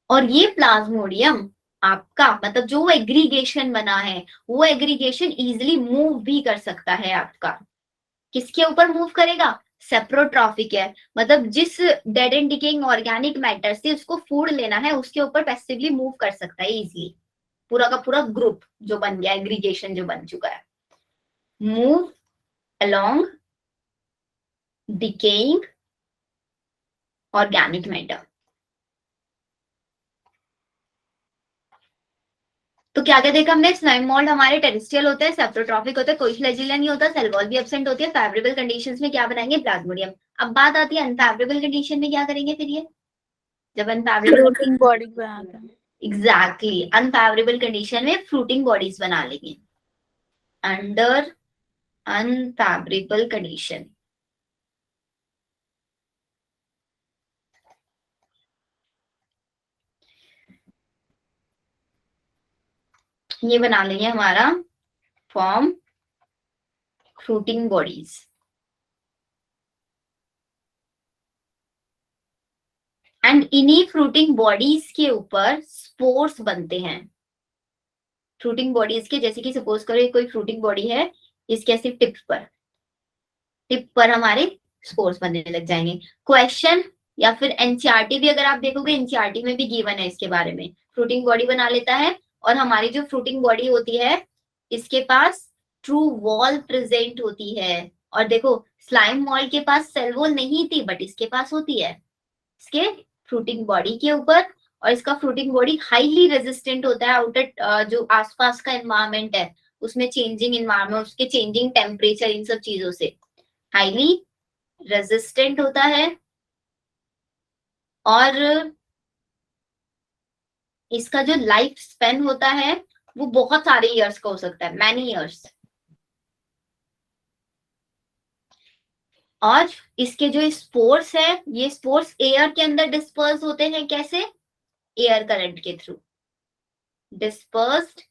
और ये प्लाज्मोडियम आपका मतलब जो एग्रीगेशन बना है, वो एग्रीगेशन इजिली मूव भी कर सकता है आपका। किसके ऊपर मूव करेगा, सेप्रोट्रॉफिक है, मतलब जिस dead and decaying organic matter से उसको फूड लेना है उसके ऊपर पैसिवली मूव कर सकता है इजिली। पूरा का पूरा ग्रुप जो बन गया, एग्रीगेशन जो बन चुका है, move along decaying organic matter. तो क्या क्या देखा हमने, स्लाइम मोल्ड हमारे टेरेस्ट्रियल होते हैं, सेप्रोट्रॉफिक होते हैं, कोई फ्लैजिला नहीं होता, सेल वॉल भी एब्सेंट होती है, फेवरेबल कंडीशंस में क्या बनाएंगे, प्लाज्मोडियम। अब बात आती है अनफेवरेबल कंडीशन में क्या करेंगे फिर ये, जब अनफेवरेबल, फ्लोटिंग बॉडी बनाता है। एग्जैक्टली अनफेवरेबल कंडीशन में फ्रूटिंग बॉडीज बना लेंगे, अंडर अनफेवरेबल कंडीशन। ये बना लेंगे हमारा फॉर्म फ्रूटिंग बॉडीज। एंड इन्हीं फ्रूटिंग बॉडीज के ऊपर स्पोर्स बनते हैं। फ्रूटिंग बॉडीज के, जैसे कि सपोज करो कोई फ्रूटिंग बॉडी है, इसके ऐसे टिप पर हमारे स्पोर्स बनने लग जाएंगे। क्वेश्चन या फिर एनसीईआरटी भी अगर आप देखोगे, एनसीईआरटी में भी गिवन है इसके बारे में। फ्रूटिंग बॉडी बना लेता है और हमारी जो फ्रूटिंग बॉडी होती है इसके पास ट्रू वॉल प्रेजेंट होती है। और देखो स्लाइम वॉल के पास सेल वॉल नहीं थी, बट इसके पास होती है, इसके फ्रूटिंग बॉडी के ऊपर। और इसका फ्रूटिंग बॉडी हाईली रेजिस्टेंट होता है आउटर जो आसपास का एनवायरमेंट है उसमें, चेंजिंग एनवायरमेंट, उसके चेंजिंग टेम्परेचर, इन सब चीजों से हाईली रेजिस्टेंट होता है। और इसका जो लाइफ स्पेन होता है वो बहुत सारे इयर्स का हो सकता है, मैनी इयर्स। और इसके जो स्पोर्स है, ये स्पोर्स एयर के अंदर डिस्पर्स होते हैं। कैसे? एयर करंट के through dispersed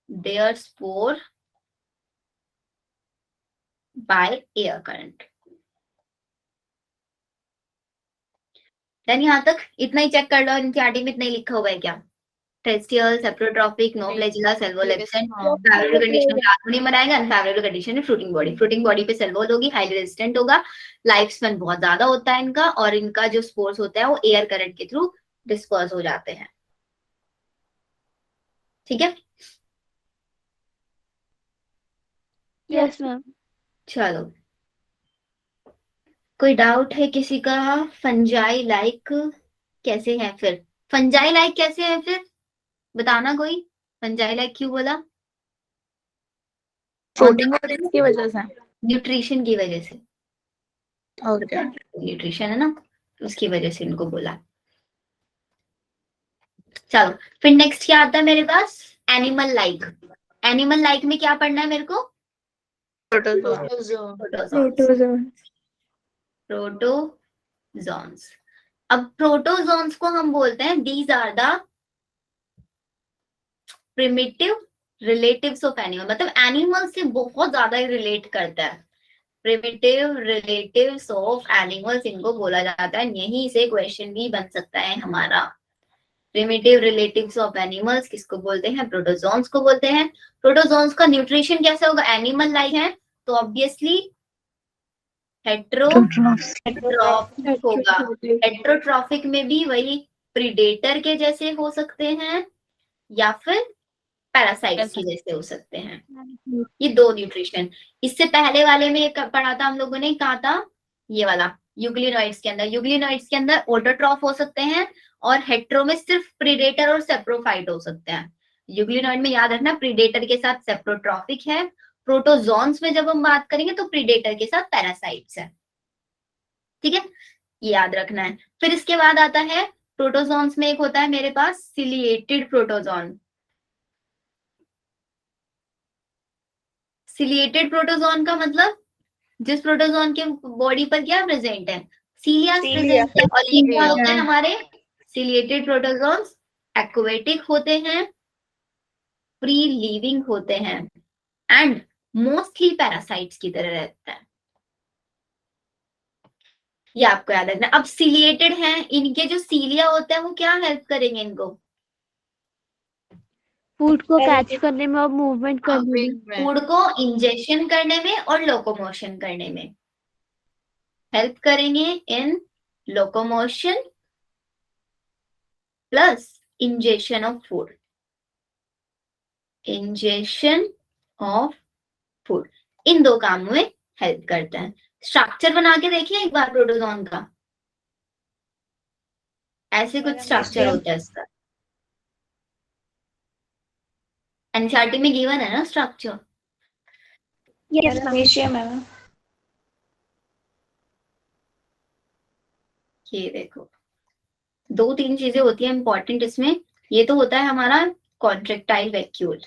their spore by air current. Then यहां तक इतना ही चेक कर लो, एनसीईआरटी में इतना ही लिखा हुआ है क्या? टेस्टियल, saprotrophic, no flagella, cell wall absent, favourable condition में आत्म नहीं बनाएगा, अनफेवरेबल कंडीशन में फ्रूटिंग बॉडी। फ्रूटिंग बॉडी पे सेल वॉल होगी, हाईली रेजिस्टेंट होगा, लाइफ स्पैन बहुत ज्यादा होता है इनका, और इनका जो स्पोर्स होता है वो एयर करंट के थ्रू डिस्पर्स हो जाते हैं। ठीक है, यस मैम। चलो कोई डाउट है किसी का? फंजाई लाइक कैसे है फिर? फंजाई लाइक कैसे है फिर बताना कोई। फंजाई लाइक क्यों बोला? फ्रूटिंग की वजह से। न्यूट्रिशन की वजह से। ओके। न्यूट्रिशन है ना, उसकी वजह से इनको बोला। चलो फिर नेक्स्ट क्या आता है मेरे पास? Animal like. एनिमल लाइक में क्या पढ़ना है मेरे को? प्रोटोजोन्स। अब प्रोटोजोन्स को हम बोलते हैं these are the primitive relatives of animal, मतलब एनिमल से बहुत ज्यादा रिलेट करता है। प्रिमिटिव रिलेटिव्स ऑफ एनिमल्स इनको बोला जाता है। यहीं से क्वेश्चन भी बन सकता है हमारा। प्रिमिटिव रिलेटिव्स ऑफ एनिमल्स किसको बोलते हैं? प्रोटोजोन्स को बोलते हैं। प्रोटोजोन्स का न्यूट्रिशन कैसे होगा? एनिमल लाइक है तो ऑब्वियसली हेट्रोट्रॉफिक होगा। हेट्रोट्रॉफिक में भी वही प्रीडेटर के जैसे हो सकते हैं या फिर पैरासाइट्स के जैसे हो सकते हैं। ये दो न्यूट्रिशन। इससे पहले वाले में एक पढ़ा था हम लोगों ने, कहा था ये वाला यूग्लिनोइड्स के अंदर। यूग्लिनोइड्स के अंदर ऑटोट्रॉफ हो सकते हैं और हेट्रो में सिर्फ प्रीडेटर और सेप्रोफाइट हो सकते हैं। यूग्लिनोइड में याद रखना प्रीडेटर के साथ सेप्रोट्रॉफिक है। प्रोटोजोन्स में जब हम बात करेंगे तो प्रीडेटर के साथ पैरासाइट्स है। ठीक है, ये याद रखना है। फिर इसके बाद आता है प्रोटोजोन्स में एक होता है मेरे पास सिलिएटेड प्रोटोजोन। सिलिएटेड प्रोटोजोन का मतलब जिस प्रोटोजोन के बॉडी पर क्या प्रेजेंट है? सीलिया प्रेजेंट है। और ये क्या होते हैं हमारे सिलिएटेड प्रोटोजोन्स? एक्वेटिक होते हैं, फ्री लिविंग होते हैं एंड मोस्टली पैरासाइट्स की तरह रहता है। ये आपको याद रखना। अब सिलिएटेड हैं, इनके जो सीलिया होता है वो क्या हेल्प करेंगे इनको? फूड को कैच करने में और मूवमेंट करने में, फूड को इंजेक्शन करने में और लोकोमोशन करने में हेल्प करेंगे। In locomotion plus injection of food. Injection of food in दो कामों में हेल्प करता है। स्ट्रक्चर बना के देखिए एक बार प्रोटोजोन का। ऐसे कुछ स्ट्रक्चर होता है इसका। एनसीईआरटी में गिवन है ना स्ट्रक्चर। ये देखो दो तीन चीजें होती है इंपॉर्टेंट इसमें। ये तो होता है हमारा कॉन्ट्रेक्टाइल वैक्यूल।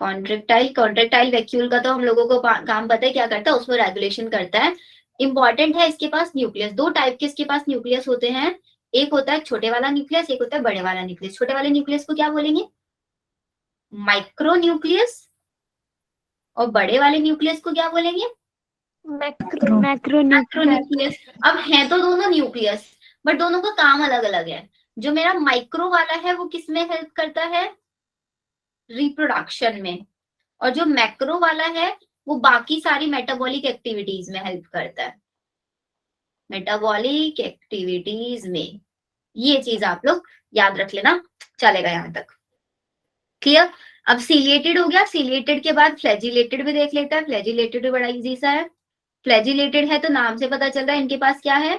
कॉन्ट्रेक्टाइल वैक्यूल का तो हम लोगों को काम पता है क्या करता है, उसमें रेगुलेशन करता है। इंपॉर्टेंट है इसके पास न्यूक्लियस। दो टाइप के इसके पास न्यूक्लियस होते हैं। एक होता है छोटे वाला न्यूक्लियस, एक होता है बड़े वाला न्यूक्लियस। छोटे वाले न्यूक्लियस को क्या बोलेंगे? Micro nucleus. और बड़े वाले न्यूक्लियस को क्या बोलेंगे? Macro nucleus. अब है तो दोनों न्यूक्लियस, बट दोनों का काम अलग अलग है। जो मेरा माइक्रो वाला है वो किस में हेल्प करता है, रिप्रोडक्शन में, और जो मैक्रो वाला है वो बाकी सारी मेटाबॉलिक एक्टिविटीज में हेल्प करता है, मेटाबॉलिक एक्टिविटीज में। ये चीज आप लोग याद रख लेना, चलेगा यहाँ तक। क्लियर? अब सीलिएटेड हो गया, सीलिएटेड के बाद फ्लैजिलेटेड भी देख लेता है। फ्लैजिलेटेड भी बड़ा इजी सा है। फ्लैजिलेटेड है तो नाम से पता चल रहा है इनके पास क्या है,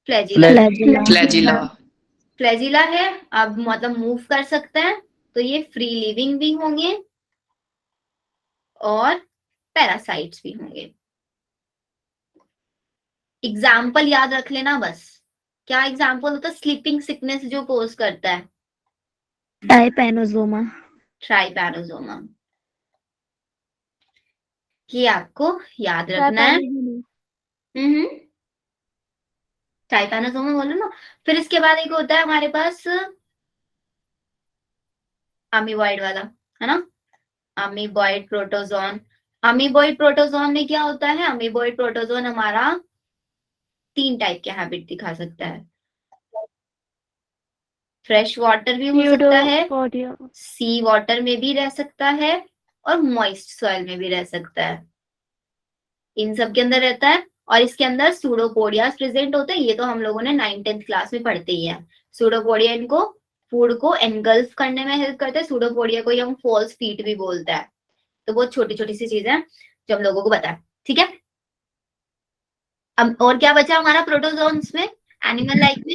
फ्लैजिला। फ्लैजिला। फ्लैजिला है, अब मतलब मूव कर सकते हैं, तो ये फ्री लिविंग भी होंगे और पैरासाइट्स भी होंगे। एग्जाम्पल याद रख लेना बस। क्या एग्जाम्पल होता है, स्लीपिंग सिकनेस जो कोज करता है, टाइपैनोसोमा। ट्राइपैनोसोमा। ये आपको याद रखना है। ट्राइपैनोसोमा बोलो ना। फिर इसके बाद एक होता है हमारे पास अमीबॉइड वाला, है ना, अमीबॉइड प्रोटोजोन। अमीबॉइड प्रोटोजोन में क्या होता है, अमीबॉइड प्रोटोजोन हमारा 3 टाइप के हैबिट दिखा सकता है। फ्रेश वाटर भी हो सकता है, सी वाटर में भी रह सकता है, और मॉइस्ट सॉइल में भी रह सकता है। इन सब के अंदर रहता है। और इसके अंदर सूडोपोडियास प्रेजेंट होते हैं। ये तो हम लोगों ने 9th-10th क्लास में पढ़ते ही है। सूडोपोडिया इनको फूड को एनगल्फ करने में हेल्प करते हैं। सूडोपोडिया को हम फॉल्स फीट भी बोलता है। तो बहुत छोटी छोटी सी चीजें हैं जो हम लोगों को पता है। ठीक है, अब और क्या बचा हमारा प्रोटोजोन्स में, एनिमल लाइफ में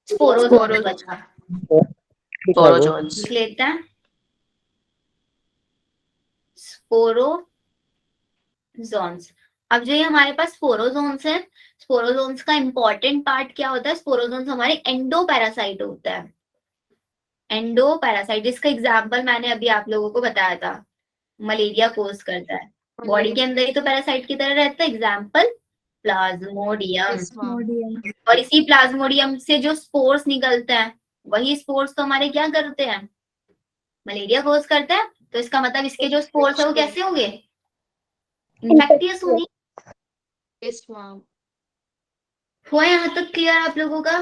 स्पोरोजोन बचा। स्पोरोजोन्स। लिख लेते हैं, स्पोरोजोन्स। अब जो ये हमारे पास स्पोरोजोन्स है, स्पोरोजोन्स का इंपॉर्टेंट पार्ट क्या होता है, स्पोरोजोन्स हमारे एंडोपैरासाइट होता है। एंडोपैरासाइट, जिसका एग्जाम्पल मैंने अभी आप लोगों को बताया था, मलेरिया कोज करता है। बॉडी के अंदर ही तो पैरासाइट की तरह रहता है। Example Plasmodium. और इसी प्लाज्मोडियम से जो स्पोर्स निकलते हैं, वही स्पोर्स तो हमारे क्या करते हैं, मलेरिया कोज करते हैं। तो इसका मतलब इसके जो स्पोर्स है वो कैसे होंगे, इन्फेक्टियस होंगे। हुआ यहाँ तक क्लियर आप लोगों का?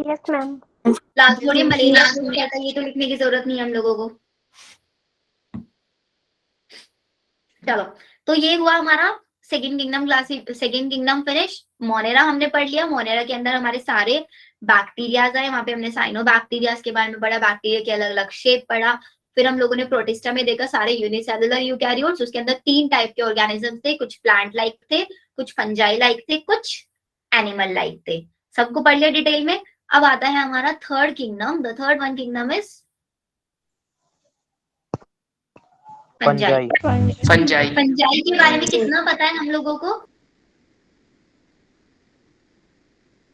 Yes ma'am. प्लाज्मोडियम मलेरिया कोज करता है, ये तो लिखने की जरूरत नहीं है हम लोगों को। चलो, तो ये हुआ हमारा second kingdom class, second kingdom finish. Monera हमने पढ़ लिया। मोनेरा के अंदर हमारे सारे बैक्टीरियाज आए। वहां पे हमने साइनोबैक्टीरियाज के बारे में पढ़ा, बैक्टीरिया के अलग अलग शेप पढ़ा। फिर हम लोगों ने प्रोटिस्टा में देखा सारे यूनिसेलुलर यूकैरियोट्स। उसके अंदर 3 टाइप के ऑर्गेनिज्म थे, कुछ प्लांट लाइक थे, कुछ फंजाई लाइक थे, कुछ एनिमल लाइक थे। सबको पढ़ लिया डिटेल में। अब आता है हमारा third kingdom. The third one kingdom is fungi. Fungi. Fungi के बारे में कितना पता है हम लोगों को?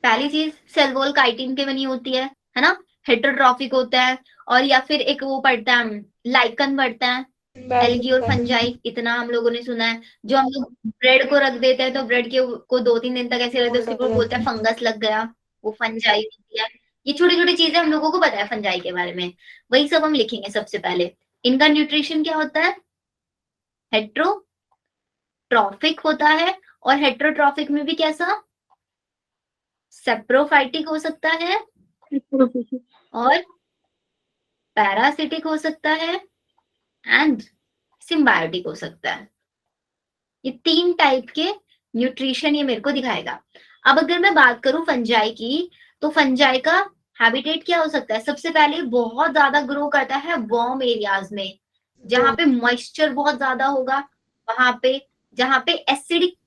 पहली चीज, सेल वॉल काइटिन के बनी होती है ना, हेटेरोट्रॉफिक होता है। और या फिर एक वो पढ़ता है, लाइकन पढ़ता है, एल्गी और फंजाई, इतना हम लोगों ने सुना है। जो हम लोग ब्रेड को रख देते हैं तो ब्रेड के को 2-3 दिन तक ऐसे रहते हैं, उसके ऊपर बोलते हैं फंगस लग गया, वो फंजाई होती है। ये छोटी छोटी चीजें हम लोगों को पता है फंजाई के बारे में, वही सब हम लिखेंगे सबसे पहले। इनका न्यूट्रिशन क्या होता है, हेट्रोट्रॉफिक होता है। और हेट्रोट्रॉफिक में भी कैसा, सेप्रोफाइटिक हो सकता है और पैरासिटिक हो सकता है एंड सिम्बायोटिक हो सकता है। ये 3 टाइप के न्यूट्रिशन ये मेरे को दिखाएगा। अब अगर मैं बात करूं फंजाई की, तो फंजाई का हैबिटेट क्या हो सकता है, सबसे पहले बहुत ज्यादा ग्रो करता है वार्म एरियाज में, जहां पे मॉइस्चर बहुत ज्यादा होगा, वहां पे जहां पे एसिडिक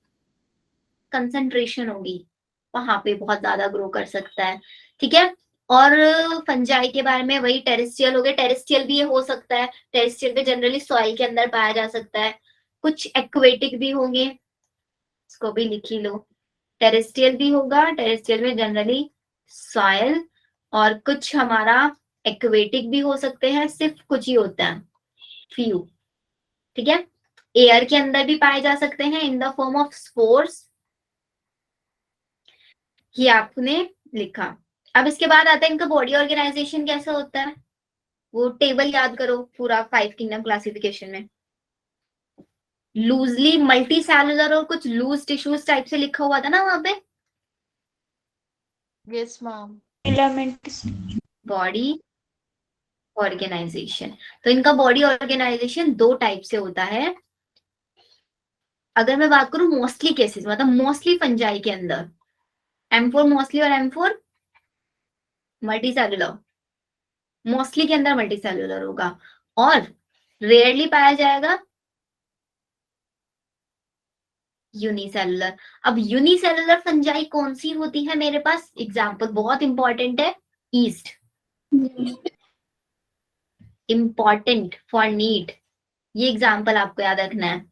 कंसंट्रेशन होगी, वहां पे बहुत ज्यादा ग्रो कर सकता है। ठीक है, और फंजाई के बारे में वही टेरेस्ट्रियल हो गए। टेरेस्ट्रियल भी ये हो सकता है, टेरेस्ट्रियल पे जनरली सॉइल के अंदर पाया जा सकता है। कुछ एक्वेटिक भी होंगे, इसको भी लिख ही लो। टेरेस्ट्रियल भी होगा, टेरेस्ट्रियल में जनरली सॉइल, और कुछ हमारा एक्वेटिक भी हो सकते हैं, सिर्फ कुछ ही होता है, फ्यू। ठीक है, एयर के अंदर भी पाए जा सकते हैं in the form of spores. ये आपने लिखा। अब इसके बाद आता है इनका बॉडी ऑर्गेनाइजेशन कैसा होता है, वो टेबल याद करो पूरा 5 किंगडम क्लासिफिकेशन में। लूजली मल्टी सेलुलर और कुछ लूज टिश्यूज टाइप से लिखा हुआ था ना वहां पे, Yes, ma'am. Filaments. Body organisation. तो इनका बॉडी ऑर्गेनाइजेशन दो टाइप से होता है। अगर मैं बात करूं मोस्टली केसेस, मतलब मोस्टली फंजाई के अंदर M4 मोस्टली और M4 मल्टीसेलुलर, मोस्टली के अंदर मल्टीसेलुलर होगा और रेयरली पाया जाएगा यूनिसेलुलर। अब यूनिसेलुलर फंजाई कौन सी होती है मेरे पास? एग्जांपल बहुत इंपॉर्टेंट है, ईस्ट, इंपॉर्टेंट फॉर नीट, ये एग्जांपल आपको याद रखना है।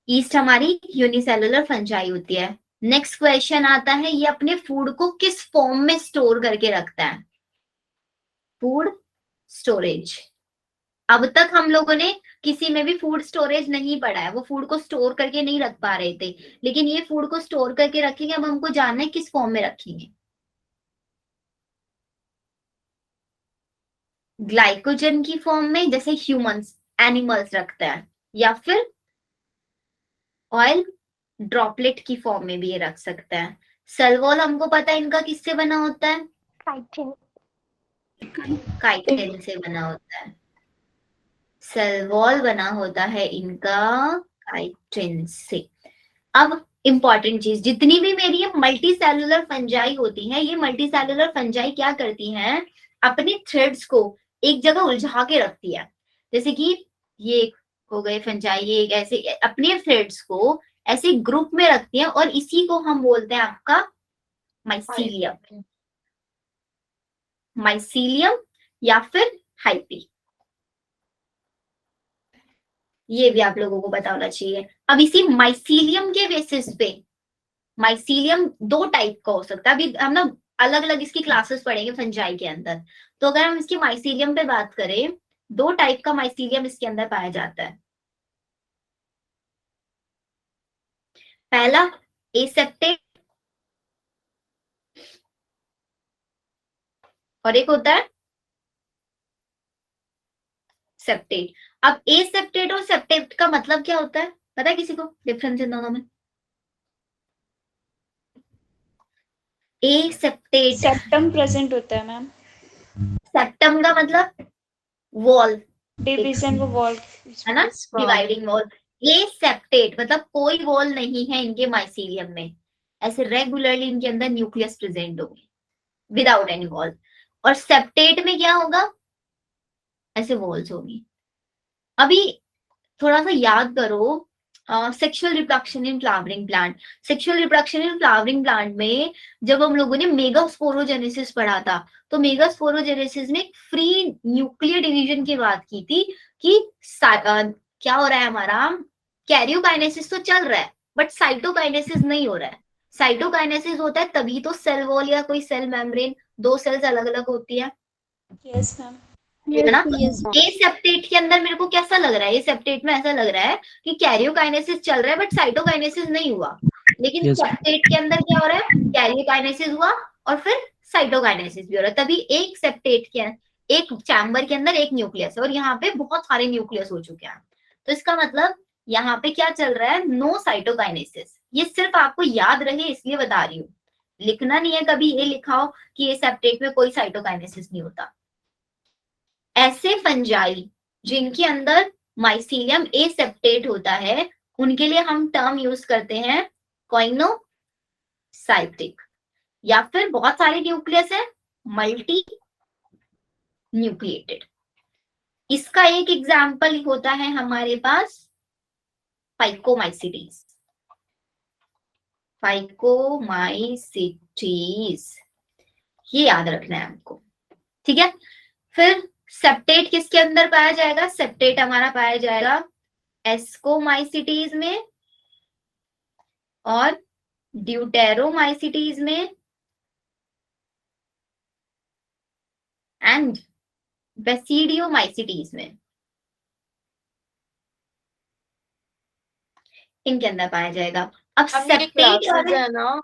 ईस्ट हमारी यूनिसेलुलर फंजाई होती है। नेक्स्ट क्वेश्चन आता है, ये अपने फूड को किस फॉर्म में स्टोर करके रखता है? Food storage. अब तक हम लोगों ने किसी में भी फूड स्टोरेज नहीं पढ़ा है, वो फूड को स्टोर करके नहीं रख पा रहे थे, लेकिन ये फूड को स्टोर करके रखेंगे। अब हमको जानना है किस फॉर्म में रखेंगे। ग्लाइकोजन की फॉर्म में, जैसे ह्यूमंस एनिमल्स रखता है, या फिर ऑयल ड्रॉपलेट की फॉर्म में भी ये रख सकता है। सेल वॉल हमको पता है इनका किससे बना होता है? काइटिन से बना होता है। सेल वॉल बना होता है इनका काइटिन से। अब इंपॉर्टेंट चीज, जितनी भी मेरी ये मल्टी सेलुलर फंजाई होती है, ये मल्टी सेलुलर फंजाई क्या करती हैं? अपने थ्रेड्स को एक जगह उलझा के रखती है। जैसे कि ये हो गए फंजाई, ये एक ऐसे अपने थ्रेड्स को ऐसे ग्रुप में रखती है और इसी को हम बोलते हैं आपका माइसीलियम। माइसीलियम या फिर हाइपी, ये भी आप लोगों को पता होना चाहिए। अब इसी माइसीलियम के बेसिस पे, माइसीलियम दो टाइप का हो सकता है। अभी हम ना अलग अलग इसकी क्लासेस पढ़ेंगे फंजाई के अंदर। तो अगर हम इसकी माइसीलियम पे बात करें, दो टाइप का माइसीलियम इसके अंदर पाया जाता है। पहला एसेप्टेट और एक होता है सेप्टेट। अब एसेप्टेट और सेप्टेट का मतलब क्या होता है, पता है किसी को डिफरेंस इन दोनों में? एसेप्टेट, सेप्टम प्रेजेंट होता है मैम। सेप्टम का मतलब वॉल, डिवीजन वो वॉल है ना, डिवाइडिंग वॉल। ये सेप्टेट मतलब कोई वॉल नहीं है इनके माइसीलियम में, ऐसे रेगुलरली इनके अंदर न्यूक्लियस प्रेजेंट होगी विदाउट एनी वॉल। और सेप्टेट में क्या होगा? ऐसे वॉल्स होगी। अभी थोड़ा सा याद करो, sexual reproduction in flowering plant. Sexual reproduction in flowering plant में जब हम लोगों ने मेगास्पोरोजेनेसिस पढ़ा था, तो मेगास्पोरोजेनेसिस में फ्री न्यूक्लियर डिवीजन की बात की थी कि क्या हो रहा है हमारा, कैरियोकाइनेसिस तो चल रहा है बट साइटोकाइनेसिस नहीं हो रहा है। साइटोकाइनेसिस होता है तभी तो सेल वॉल या कोई सेल मेम्ब्रेन, दो सेल्स अलग अलग होती है, यस मैम। है ना। ए सेप्टेट के अंदर मेरे को कैसा लग रहा है? ए सेप्टेट में ऐसा लग रहा है कि कैरियोकाइनेसिस चल रहा है बट साइटोकाइनेसिस नहीं हुआ, लेकिन सेप्टेट के अंदर क्या हो रहा है? कैरियोकाइनेसिस हुआ और फिर साइटोकाइनेसिस भी हो रहा है। तभी एक सेप्टेट के एक चैम्बर के अंदर एक न्यूक्लियस है और यहाँ पे बहुत सारे न्यूक्लियस हो चुके हैं। तो इसका मतलब यहाँ पे क्या चल रहा है? No cytokinesis. ये सिर्फ आपको याद रहे इसलिए बता रही हूँ, लिखना नहीं है कभी ये लिखाओ कि ये सेप्टेट में कोई साइटोकाइनेसिस नहीं होता। ऐसे फंजाई जिनके अंदर माइसीलियम एसेप्टेट होता है, उनके लिए हम टर्म यूज करते हैं कॉइनोसाइटिक, या फिर बहुत सारे न्यूक्लियस है मल्टी न्यूक्लिएटेड। इसका एक एग्जाम्पल होता है हमारे पास फाइकोमाइसिटीज। फाइकोमाइसिटीज ये याद रखना है हमको, ठीक है। फिर सेप्टेट किसके अंदर पाया जाएगा? सेप्टेट हमारा पाया जाएगा एस्कोमाइसिटीज में और ड्यूटेरोमाइसिटीज में एंड बेसिडियोमाइसिटीज में, इनके अंदर पाया जाएगा। अब सेप्टेट है ना?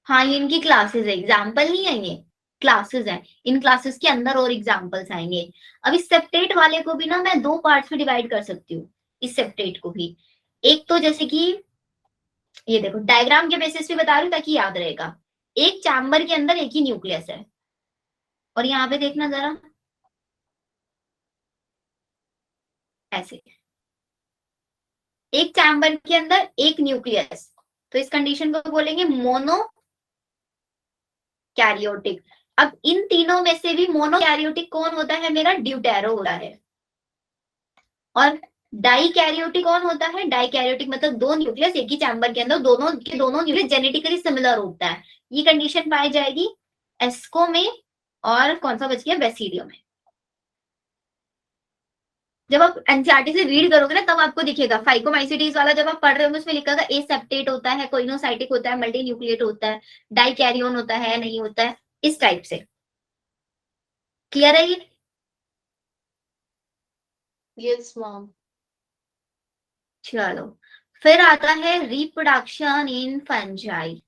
हाँ, ये इनकी क्लासेस है, एग्जाम्पल नहीं है, ये क्लासेस हैं। इन क्लासेस के अंदर और एग्जाम्पल्स आएंगे। अब इस सेप्टेट वाले को भी ना मैं दो पार्ट्स में डिवाइड कर सकती हूँ। इस सेप्टेट को भी एक तो जैसे कि ये देखो डायग्राम के बेसिस पे बता रही हूँ ताकि याद रहेगा। एक चैम्बर के अंदर एक ही न्यूक्लियस है। और यहाँ पे देखना जरा, ऐसे एक चैम्बर के अंदर एक न्यूक्लियस, तो इस कंडीशन को बोलेंगे मोनो कैरियोटिक। अब इन तीनों में से भी मोनो कैरियोटिक कौन होता है मेरा, ड्यूटेरो होता है। और डाई कैरियोटिक कौन होता है, डाई कैरियोटिक मतलब दो न्यूक्लियस एक ही चैम्बर के अंदर, दोनों के दोनों न्यूक्लियस जेनेटिकली सिमिलर होता है। ये कंडीशन पाई जाएगी एस्को में और कौन सा बच गया, बेसिडियो में। जब आप एनसीईआरटी से रीड करोगे ना तब आपको दिखेगा, फाइकोमाइसिटीज वाला जब आप पढ़ रहे होंगे उसमें लिखा होगा एसेप्टेट होता है, कोइनोसाइटिक होता है, मल्टी न्यूक्लिएट होता है, डाइकैरियोन होता है, नहीं होता है, इस टाइप से। क्लियर है ये? Yes, ma'am. चलो, फिर आता है रिप्रोडक्शन इन फंजाई।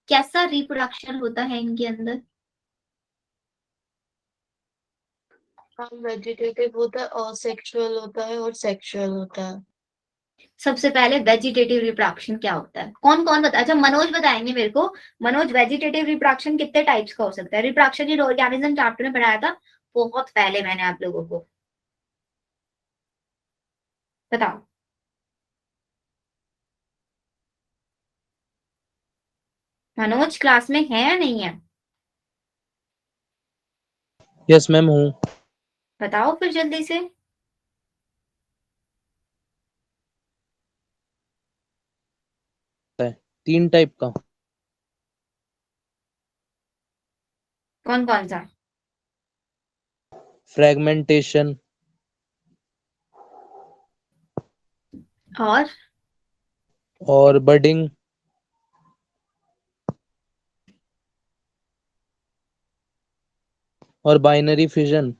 कैसा रिप्रोडक्शन होता है इनके अंदर? वेजिटेटिव होता है, असेक्सुअल होता है और सेक्सुअल होता है। सबसे पहले वेजिटेटिव रिप्रोडक्शन क्या होता है, कौन कौन बता, अच्छा मनोज बताएंगे मेरे को। मनोज, वेजिटेटिव रिप्रोडक्शन कितने टाइप्स का हो सकता है? रिप्रोडक्शन इन ऑर्गेनिज्म चैप्टर में पढ़ाया था बहुत पहले मैंने आप लोगों को, बताओ। मनोज क्लास में है या नहीं है? यस मैम हूँ। बताओ फिर जल्दी से। तीन टाइप का। कौन कौन सा? फ्रेगमेंटेशन और बडिंग और बाइनरी फिजन।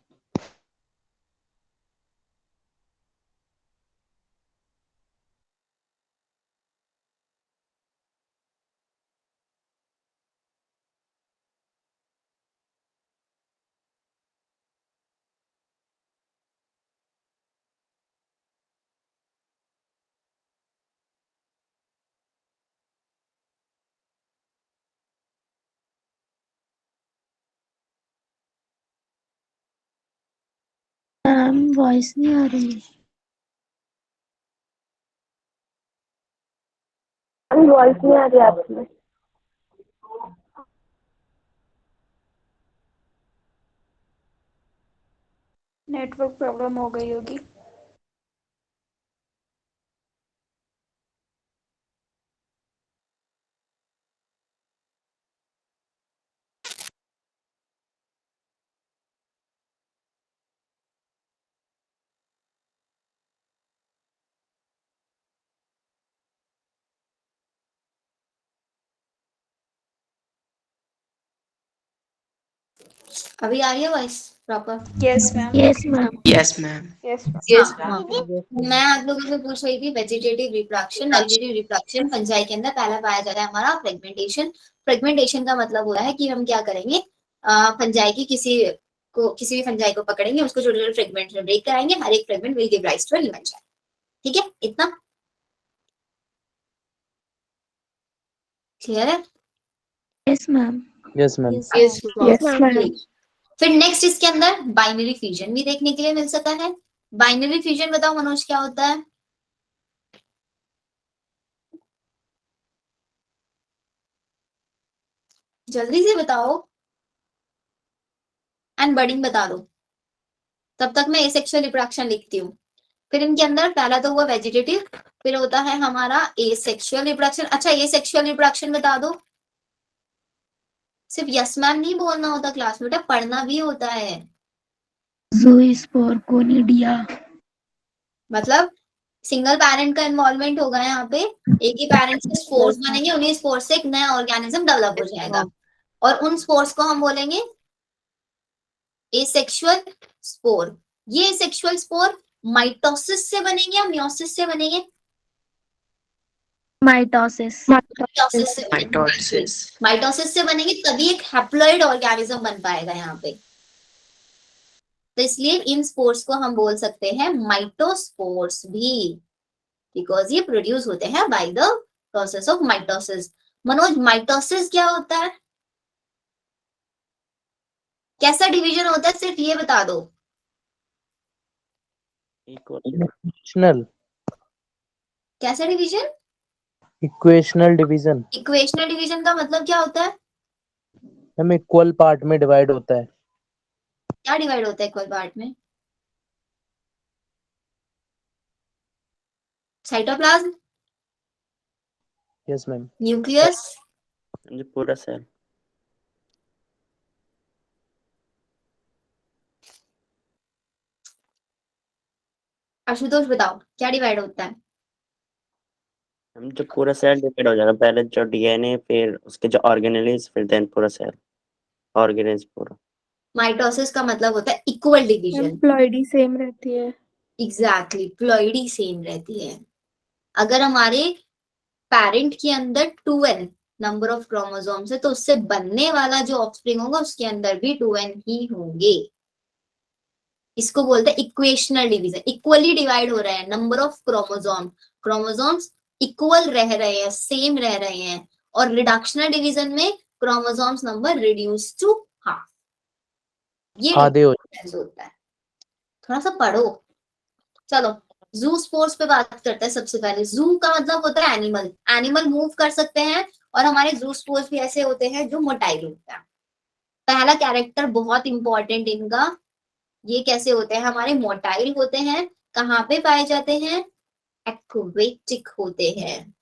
वॉइस नहीं आ रही। वॉइस नहीं आ रही आपकी। नेटवर्क प्रॉब्लम हो गई होगी। अभी आ रही है voice proper? Yes ma'am. Yes ma'am. Yes ma'am. Yes हाँ, मैं आप लोगों से पूछ रही थी vegetative reproduction. Vegetative reproduction fungi के अंदर पहला पाया जाता है हमारा फ्रेगमेंटेशन। फ्रेगमेंटेशन का मतलब हो रहा है कि हम क्या करेंगे, फंजाई की किसी भी फंजाई को पकड़ेंगे, उसको छोटे छोटे फ्रेगमेंट्स में ब्रेक कराएंगे, हर एक fragment will give rise to a new fungi. ठीक है, इतना क्लियर है? Yes ma'am. Yes ma'am. Yes ma'am. फिर नेक्स्ट इसके अंदर बाइनरी फ्यूजन भी देखने के लिए मिल सकता है। बाइनरी फ्यूजन बताओ मनोज क्या होता है? जल्दी से बताओ, एंड बडिंग बता दो, तब तक मैं एसेक्सुअल रिप्रोडक्शन लिखती हूँ। फिर इनके अंदर पहला तो हुआ वेजिटेटिव, फिर होता है हमारा एसेक्सुअल रिप्रोडक्शन। अच्छा, एसेक्सुअल रिप्रोडक्शन बता दो। सिर्फ यस मैम नहीं बोलना होता क्लास में, बेटा पढ़ना भी होता है। ज़ूस्पोर कोनिडिया। मतलब सिंगल पेरेंट का इन्वॉल्वमेंट होगा यहाँ पे, एक ही पेरेंट से स्पोर्स बनेंगे, उन्हीं स्पोर्स से एक नया ऑर्गेनिज्म डेवलप हो जाएगा, और उन स्पोर्स को हम बोलेंगे एसेक्सुअल स्पोर। ये एसेक्सुअल स्पोर माइटोसिस से बनेंगे या मियोसिस से बनेंगे? माइटोसिस। माइटोसिस से बनेंगे। माइटोसिस। माइटोसिस से बनेंगे तभी एक हैप्लॉइड ऑर्गेनिज्म बन पाएगा यहाँ पे। तो इसलिए इन स्पोर्स को हम बोल सकते हैं माइटोस्पोर्स भी, बिकॉज ये प्रोड्यूस होते हैं by the process of mitosis. Manoj, mitosis क्या होता है? कैसा डिवीजन होता है, सिर्फ ये बता दो। इक्वेशनल कैसा division? Equational division. Equational division का मतलब क्या होता है? हम इक्वल पार्ट में डिवाइड होता है। क्या डिवाइड होता है इक्वल पार्ट में? Cytoplasm, yes ma'am. न्यूक्लियस, जो पूरा सेल। आशुतोष बताओ क्या डिवाइड होता है? हम जो पूरा सेल डिवाइड हो जाएगा, पहले जो डीएनए, फिर उसके जो ऑर्गेनेल्स, फिर देन पूरा सेल, ऑर्गेनेल्स पूरा। माइटोसिस का मतलब होता है इक्वल डिवीजन। प्लॉइडी सेम रहती है। एग्जैक्टली, प्लॉइडी सेम रहती है। अगर हमारे पेरेंट के अंदर 2n नंबर ऑफ क्रोमोसोम्स है, तो उससे बनने वाला जो ऑफस्प्रिंग होगा उसके अंदर भी 2n ही होंगे। इसको बोलते हैं इक्वेशनल डिवीजन। इक्वली डिवाइड हो रहे हैं नंबर ऑफ क्रोमोसोम्स इक्वल रह रहे हैं, सेम रह रहे हैं। और रिडक्शनल डिवीजन में chromosomes number reduce to half. ये आधे हो डिफरेंस होता है। थोड़ा सा पढ़ो। चलो जू स्पोर्ट्स पे बात करते हैं। सबसे पहले जू का मतलब होता है एनिमल। एनिमल मूव कर सकते हैं, और हमारे जू स्पोर्ट्स भी ऐसे होते हैं जो मोटाइल होता है। पहला कैरेक्टर बहुत इंपॉर्टेंट इनका, ये कैसे होते हैं? हमारे मोटाइल होते हैं। कहाँ पे पाए जाते हैं? एक्वेटिक होते हैं।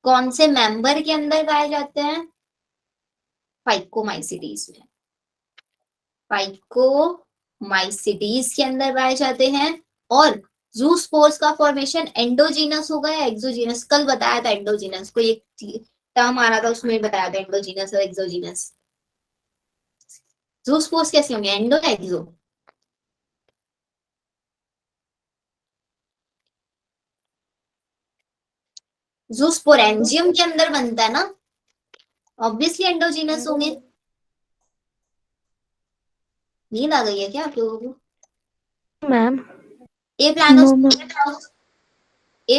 कौन से मेंबर के अंदर पाए जाते हैं? फाइकोमाइसिटीज में। फाइकोमाइसिटीज के अंदर पाए जाते हैं। और जू स्पोर्स का फॉर्मेशन एंडोजीनस होगा या एक्सोजीनस? कल बताया था एंडोजीनस को, एक टर्म आ रहा था उसमें बताया था एंडोजीनस और एक्सोजीनस। जू स्पोर्स कैसे होंगे, एंडो या एक्सो? जू स्पोरेंजियम के अंदर बनता है ना, ऑब्वियसली एंडोजीनस होंगे। नींद आ गई है क्या आप लोगों को? मैम ए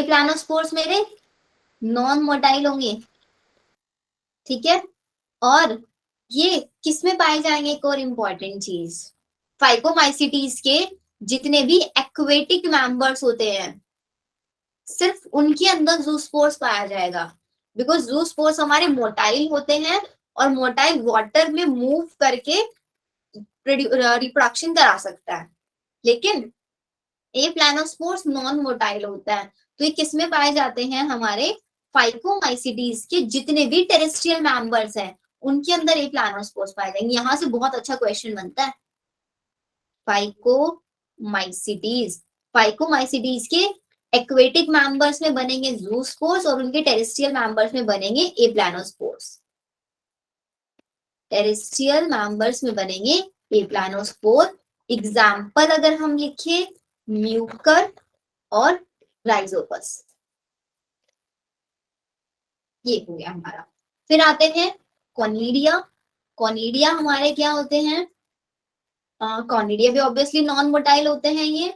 प्लानोस्पोर्स मेरे नॉन मोटाइल होंगे, ठीक है। और ये किसमें पाए जाएंगे? एक और इम्पोर्टेंट चीज, फाइकोमाइसिटीज के जितने भी एक्वेटिक मेंबर्स होते हैं, सिर्फ उनके अंदर जूस्पोर्स पाया जाएगा। बिकॉज जूस्पोर्स हमारे मोटाइल होते हैं, और मोटाइल वाटर में मूव करके रिप्रोडक्शन करा सकता है। लेकिन ए प्लानोस्पोर्स नॉन मोटाइल होता है। तो ये किसमें पाए जाते हैं? हमारे फाइकोमाइसिटीज के जितने भी टेरेस्ट्रियल मेंबर्स हैं उनके अंदर ए प्लानोस्पोर्स पाए जाएंगे। यहां से बहुत अच्छा क्वेश्चन बनता है। फाइकोमाइसिटीज के एक्वेटिक मेंबर्स में बनेंगे जूस्पोर्स, और उनके टेरेस्ट्रियल मेंबर्स में बनेंगे ए प्लानोस्पोर्स। टेरेस्ट्रियल मेंबर्स में बनेंगे ए प्लानोस्पोर। एग्जाम्पल अगर हम लिखे, म्यूकर और राइजोपस, ये हो गया हमारा। फिर आते हैं कॉनिडिया। कॉनिडिया हमारे क्या होते हैं? कॉनिडिया भी ऑब्वियसली नॉन मोटाइल होते हैं ये।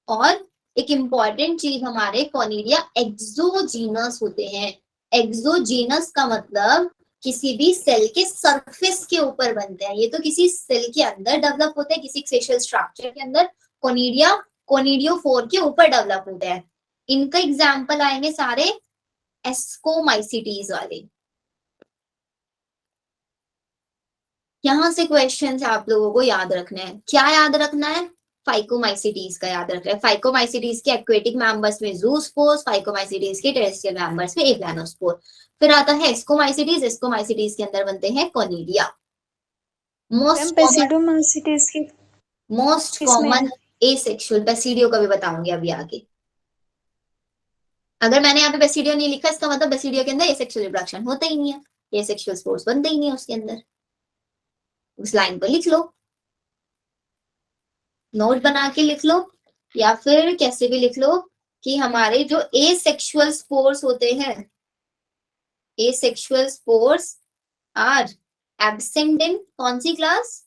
और एक इंपॉर्टेंट चीज, हमारे कॉनिडिया एक्सोजीनस होते हैं। एक्सोजीनस का मतलब किसी भी सेल के सरफेस के ऊपर बनते हैं। ये तो किसी सेल के अंदर डेवलप होते हैं, किसी सेशल स्ट्रक्चर के अंदर। कोनिडिया कोनिडियोफोर के ऊपर डेवलप होते हैं। इनका एग्जाम्पल आएंगे सारे एस्कोमाइसिटीज वाले। यहां से क्वेश्चन आप लोगों को याद रखना है। क्या याद रखना है? फाइकोमाइसिटीज का याद रखना है। फाइकोमाइसिटीज के एक्वेटिक मेंबर्स में जूस्पोर्स, फाइकोमाइसिटीज के टेरेस्ट्रियल मेंबर्स में एप्लानोस्पोर। फिर आता है एस्कोमाइसिटीज। एस्कोमाइसिटीज के अंदर बनते हैं conidia. Most common asexual, basidio का भी बताऊंगी अभी आगे। अगर मैंने यहाँ पे बेसिडियो नहीं लिखा, इसका मतलब बेसिडियो के अंदर एसेक्सुअल रिप्रोडक्शन होता ही नहीं है, एसेक्सुअल स्पोर्स बनते ही नहीं है उसके अंदर। उस लाइन पर लिख लो, नोट बना के लिख लो, या फिर कैसे भी लिख लो कि हमारे जो एसेक्सुअल स्पोर्स होते हैं, asexual spores are absent in कौन सी क्लास?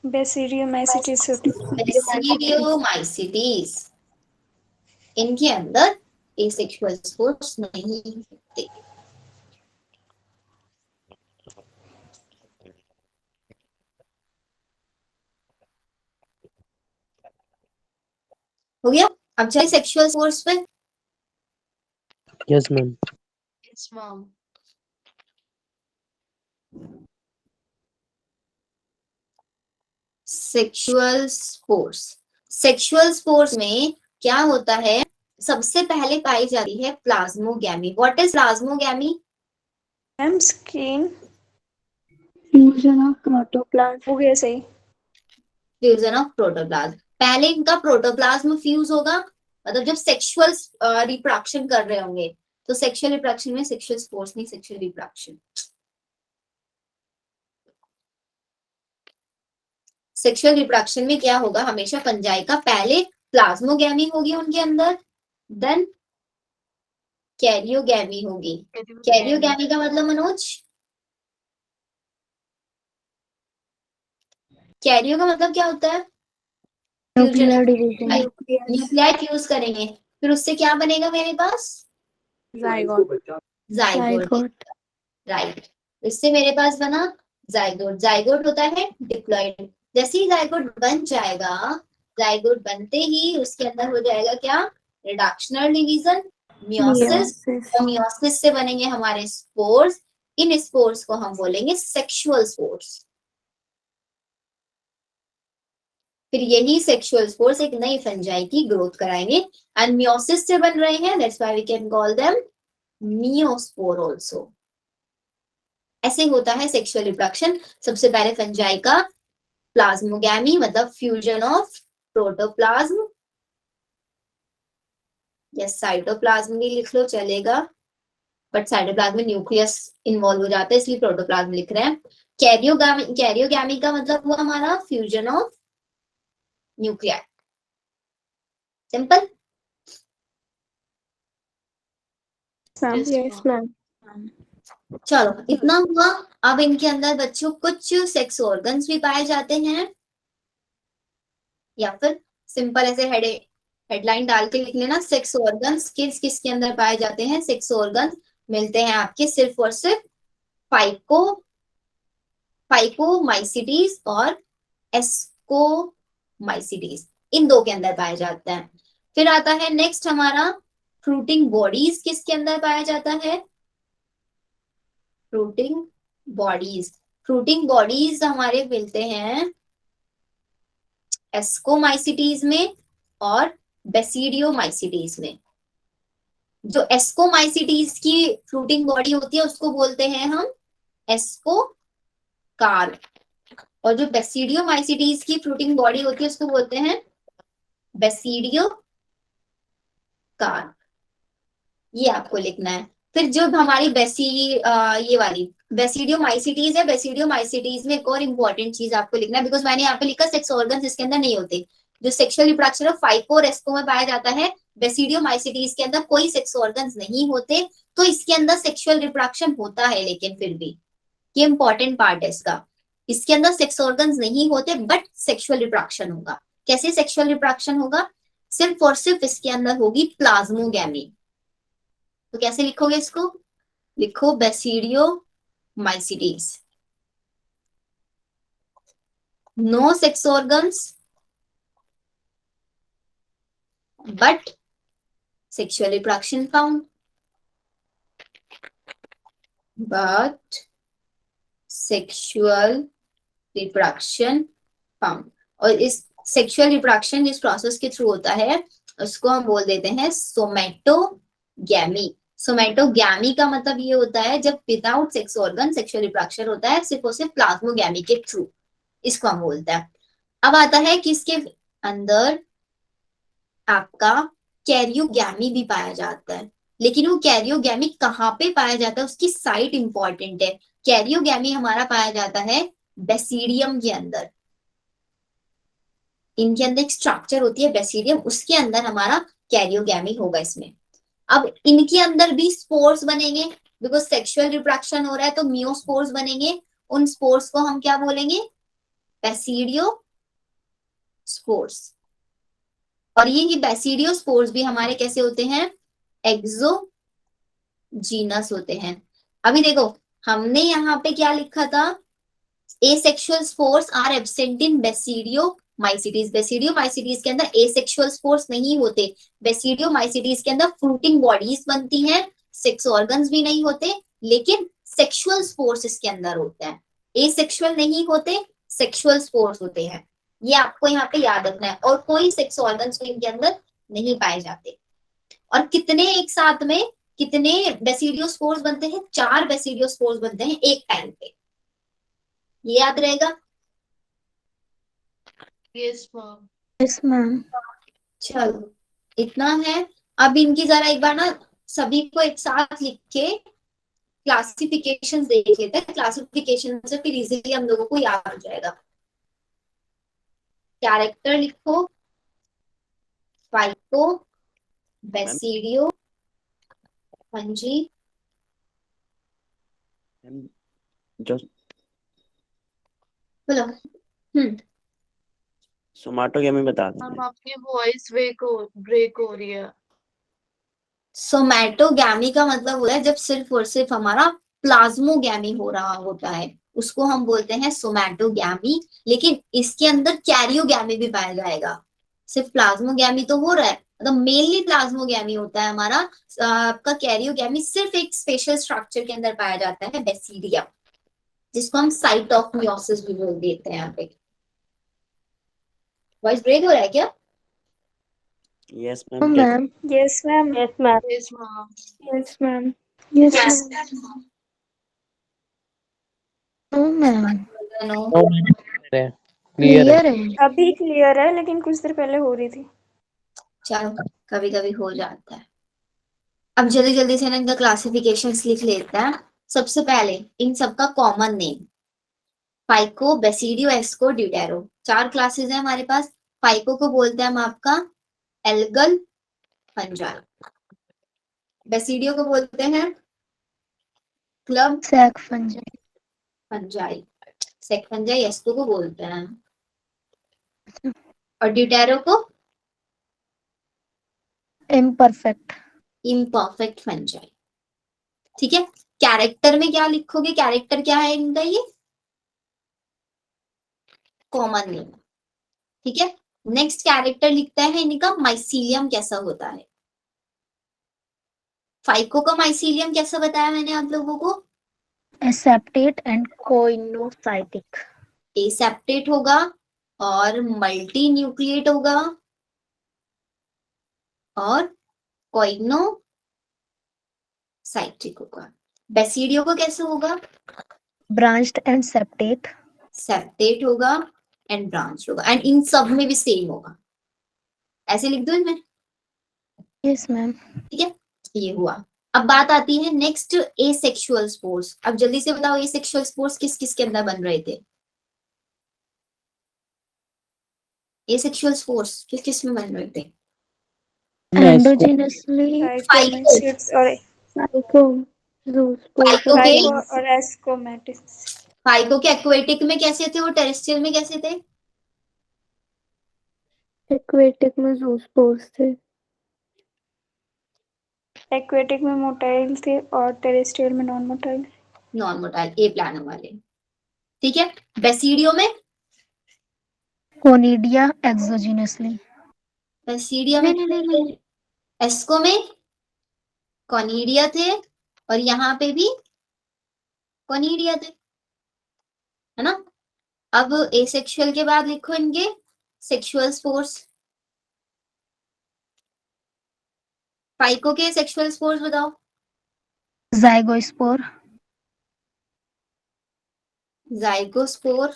बेसिडियोमाइसिटीज। बेसिडियोमाइसिटीज। इनके अंदर एसेक्सुअल स्पोर्स नहीं होते। हो गया। अब चलिए सेक्सुअल स्पोर्स पे। Yes, ma'am. Yes, ma'am. Sexual spores, sexual spores में क्या होता है, सबसे पहले पाई जाती है plasmogamy. What is plasmogamy? Ma'am screen fusion of protoplasm. हो गया सही। Fusion of protoplasm. पहले इनका प्रोटोप्लाज्म फ्यूज होगा, मतलब जब सेक्सुअल रिप्रोडक्शन कर रहे होंगे, तो सेक्सुअल रिप्रोडक्शन में सेक्सुअल स्पोर्स नहीं, सेक्सुअल रिप्रोडक्शन। सेक्सुअल रिप्रोडक्शन में क्या होगा, हमेशा फंजाई का पहले प्लाज्मोगैमी होगी उनके अंदर, देन कैरियोगैमी होगी। कैरियोगैमी का मतलब मनोज, कैरियो का मतलब क्या होता है? Nuclear division. न्यूक्लियाई फ्यूज करेंगे, फिर उससे क्या बनेगा मेरे पास? जाइगोट। जाइगोट। जाइगोट। राइट, इससे मेरे पास बना जाइगोट। जाइगोट होता है डिप्लॉइड। जैसे ही जाइगोट बन जाएगा, जाइगोट बनते ही उसके अंदर हो जाएगा क्या? Reductional division, meiosis. और मियोसिस से बनेंगे हमारे स्पोर्स। इन स्पोर्स को हम बोलेंगे सेक्सुअल स्पोर्स। फिर यही सेक्सुअल स्पोर्स एक नई फंजाई की ग्रोथ कराएंगे, एंड मियोसिस से बन रहे हैं, that's why we can call them meiospore also. ऐसे होता है सेक्सुअल रिप्रोडक्शन। सबसे पहले फंजाई का प्लाज्मोगैमी मतलब फ्यूजन ऑफ प्रोटोप्लाज्म, या साइटोप्लाज्म भी लिख लो चलेगा, बट साइटोप्लाज्म में न्यूक्लियस इन्वॉल्व हो जाता है, इसलिए प्रोटोप्लाज्म लिख रहे हैं। कैरियोगैमी का मतलब हुआ हमारा fusion of nuclei. Simple. Yes ma'am. चलो इतना हुआ। अब इनके अंदर बच्चों कुछ सेक्स ऑर्गन्स भी पाए जाते हैं, या फिर सिंपल ऐसे हेडलाइन डाल के लिख लेना, सेक्स ऑर्गन्स किस किस के अंदर पाए जाते हैं। सेक्स ऑर्गन्स मिलते हैं आपके सिर्फ और सिर्फ फाइकोमाइसिटीज और एस्कोमाइसिटीज, इन दो के अंदर पाए जाते हैं। फिर आता है नेक्स्ट हमारा फ्रूटिंग बॉडीज, किसके अंदर पाया जाता है? Fruiting bodies. फ्रूटिंग बॉडीज हमारे मिलते हैं एस्कोमाइसिटीज में और बेसिडियोमाइसिटीज में। जो एस्कोमाइसिटीज की फ्रूटिंग बॉडी होती है उसको बोलते हैं हम एस्कोकार्प, और जो बेसिडियोमाइसिटीज की फ्रूटिंग बॉडी होती है उसको बोलते हैं बेसिडियोकार्प। ये आपको लिखना है। फिर जो हमारी ये वाली बेसिडियोमाइसिटीज है, बेसिडियोमाइसिटीज में एक और इंपॉर्टेंट चीज आपको लिखना है, बिकॉज मैंने यहाँ पे लिखा सेक्स ऑर्गन्स इसके अंदर नहीं होते। जो सेक्सुअल रिप्रोडक्शन ऑफ फाइको और एस्को में पाया जाता है, बेसिडियोमाइसिटीज के अंदर कोई सेक्स ऑर्गन्स नहीं होते, तो इसके अंदर सेक्सुअल रिप्रोडक्शन होता है, लेकिन फिर भी ये इंपॉर्टेंट पार्ट है इसका। इसके अंदर सेक्स ऑर्गन्स नहीं होते बट सेक्सुअल रिप्रोडक्शन होगा। कैसे सेक्सुअल रिप्रोडक्शन होगा? सिर्फ और सिर्फ इसके अंदर होगी प्लाज्मोगैमी। तो कैसे लिखोगे इसको? लिखो basidiomycetes, no sex organs but sexual reproduction found, but sexual reproduction found। और इस सेक्सुअल रिप्रोडक्शन जिस प्रोसेस के थ्रू होता है उसको हम बोल देते हैं सोमेटोगैमी। सोमेटोगैमी का मतलब ये होता है जब without sex organ sexual reproduction होता है, सिर्फ और सिर्फ प्लाज्मोगैमी के थ्रू, इसको हम बोलते हैं। अब आता है कि इसके अंदर आपका कैरियोगैमी भी पाया जाता है, लेकिन वो कैरियोगैमी कहाँ पे पाया जाता है उसकी साइट इंपॉर्टेंट है। कैरियोगैमी हमारा पाया जाता है बेसिडियम के अंदर। इनके अंदर एक स्ट्रक्चर होती है बेसिडियम, उसके अंदर हमारा कैरियोगैमी होगा इसमें। अब इनके अंदर भी स्पोर्स बनेंगे, बिकॉज सेक्सुअल रिप्रोडक्शन हो रहा है तो मियोस्पोर्स बनेंगे। उन स्पोर्स को हम क्या बोलेंगे? बेसिडियोस्पोर्स। और ये बेसिडियोस्पोर्स भी हमारे कैसे होते हैं? एक्सोजीनस होते हैं। अभी देखो हमने यहाँ पे क्या लिखा था, asexual spores are absent in basidiomycetes. Basidiomycetes के अंदर एसेक्सुअल स्पोर्स नहीं होते। बेसिडियोमाइसीटीज के अंदर फ्रूटिंग बॉडीज बनती हैं, सेक्स ऑर्गन्स भी नहीं होते, लेकिन सेक्सुअल स्पोर्स इसके अंदर होते हैं। एसेक्सुअल नहीं होते, सेक्सुअल स्पोर्स होते हैं। ये आपको यहाँ पे याद रखना है। और कोई सेक्स ऑर्गन्स इनके अंदर नहीं पाए जाते। और कितने एक साथ में कितने बेसिडियोस्पोर्स बनते हैं? 4 बेसिडियोस्पोर्स बनते हैं एक टाइम पे। ये याद रहेगा? Yes, ma'am. Yes, ma'am. चलो इतना है। अब इनकी जरा एक बार ना सभी को एक साथ लिख के क्लासिफिकेशन देख लेते हैं। क्लासिफिकेशन से फिर इजीली हम लोगों को याद हो जाएगा। कैरेक्टर लिखो, फाइको, बेसिडियो, फंजी, जो बोलो। सोमाटोगेमी बता मैम देंगे। आपकी वॉइस ब्रेक हो रही है। सोमैटोगैमी का मतलब होता है जब सिर्फ और सिर्फ हमारा प्लाज्मोगैमी हो रहा होता है, उसको हम बोलते हैं सोमैटोगैमी। लेकिन इसके अंदर कैरियोगैमी भी पाया जाएगा। सिर्फ प्लाज्मोगैमी तो हो रहा है, मतलब मेनली प्लाज्मोगैमी होता है हमारा। आपका कैरियोगैमी सिर्फ एक स्पेशल स्ट्रक्चर के अंदर पाया जाता है, बेसिडियम, जिसको हम साइट ऑफ मियोसिस भी बोल देते हैं। यहाँ पे वॉइस ब्रेक हो रहा है क्या? Yes Oh, ma'am. ma'am. Yes, ma'am. Yes, ma'am. Yes, ma'am. Yes, ma'am. Yes, ma'am. Oh, ma'am. No clear है। Clear है। अभी क्लियर है लेकिन कुछ देर पहले हो रही थी। चलो कभी कभी हो जाता है। अब जल्दी जल्दी से ना इनका क्लासिफिकेशंस लिख लेते हैं। सबसे पहले इन सबका common name, phyco, basidio, asco, deutero. 4 classes है हमारे पास। फाइको को बोलते हैं हम आपका एल्गल फंजाई, बेसिडियो को बोलते हैं क्लब Sac fungi. फंजाई, सेक फंजाई, एस्को को बोलते हैं, और ड्यूटेरो को Imperfect. Imperfect fungi. ठीक है। कैरेक्टर में क्या लिखोगे? कैरेक्टर क्या है इनका? ये कॉमन नेम। ठीक है। नेक्स्ट कैरेक्टर लिखता है इनका माइसीलियम कैसा होता है। फाइको का माइसीलियम कैसा बताया मैंने आप लोगों को? Aseptate and coinocytic. एसेप्टेट होगा और मल्टी न्यूक्लिएट होगा और कोइग्नोसाइटिक होगा। बेसिडियो को कैसे होगा? Branched and septate. सेप्टेट होगा एंड ब्रांच होगा, एंड इन सब में भी सेम होगा। ऐसे लिख दो इसमें। Yes, ma'am. ठीक है, ये हुआ। अब बात आती है नेक्स्ट, एसेक्सुअल स्पोर्स। अब जल्दी से बताओ एसेक्सुअल स्पोर्स किस किस के अंदर बन रहे थे? एसेक्सुअल स्पोर्स किस किस में बन रहे थे? Endogenously. Phycomycetes और Psycho. Zoospore. फाइको के Phyco और Ascomycetes। फाइको के एक्वेटिक में कैसे थे, और टेरेस्ट्रियल में कैसे थे? Aquatic में zoospores थे. एक्वेटिक में मोटाइल थे और टेरेस्ट्रियल में नॉन मोटाइल। नॉन मोटाइल, ए प्लानो वाले। ठीक है। बेसिडियो में, Conidia exogenously. बेसिडिया में नहीं. एस्को में कॉनिडिया थे, और यहाँ पे भी कॉनिडिया थे, है ना। अब एसेक्सुअल के बाद लिखो इनके सेक्सुअल स्पोर्स। फाइको के सेक्सुअल स्पोर्स बताओ। Zygospore. जाइगोस्पोर।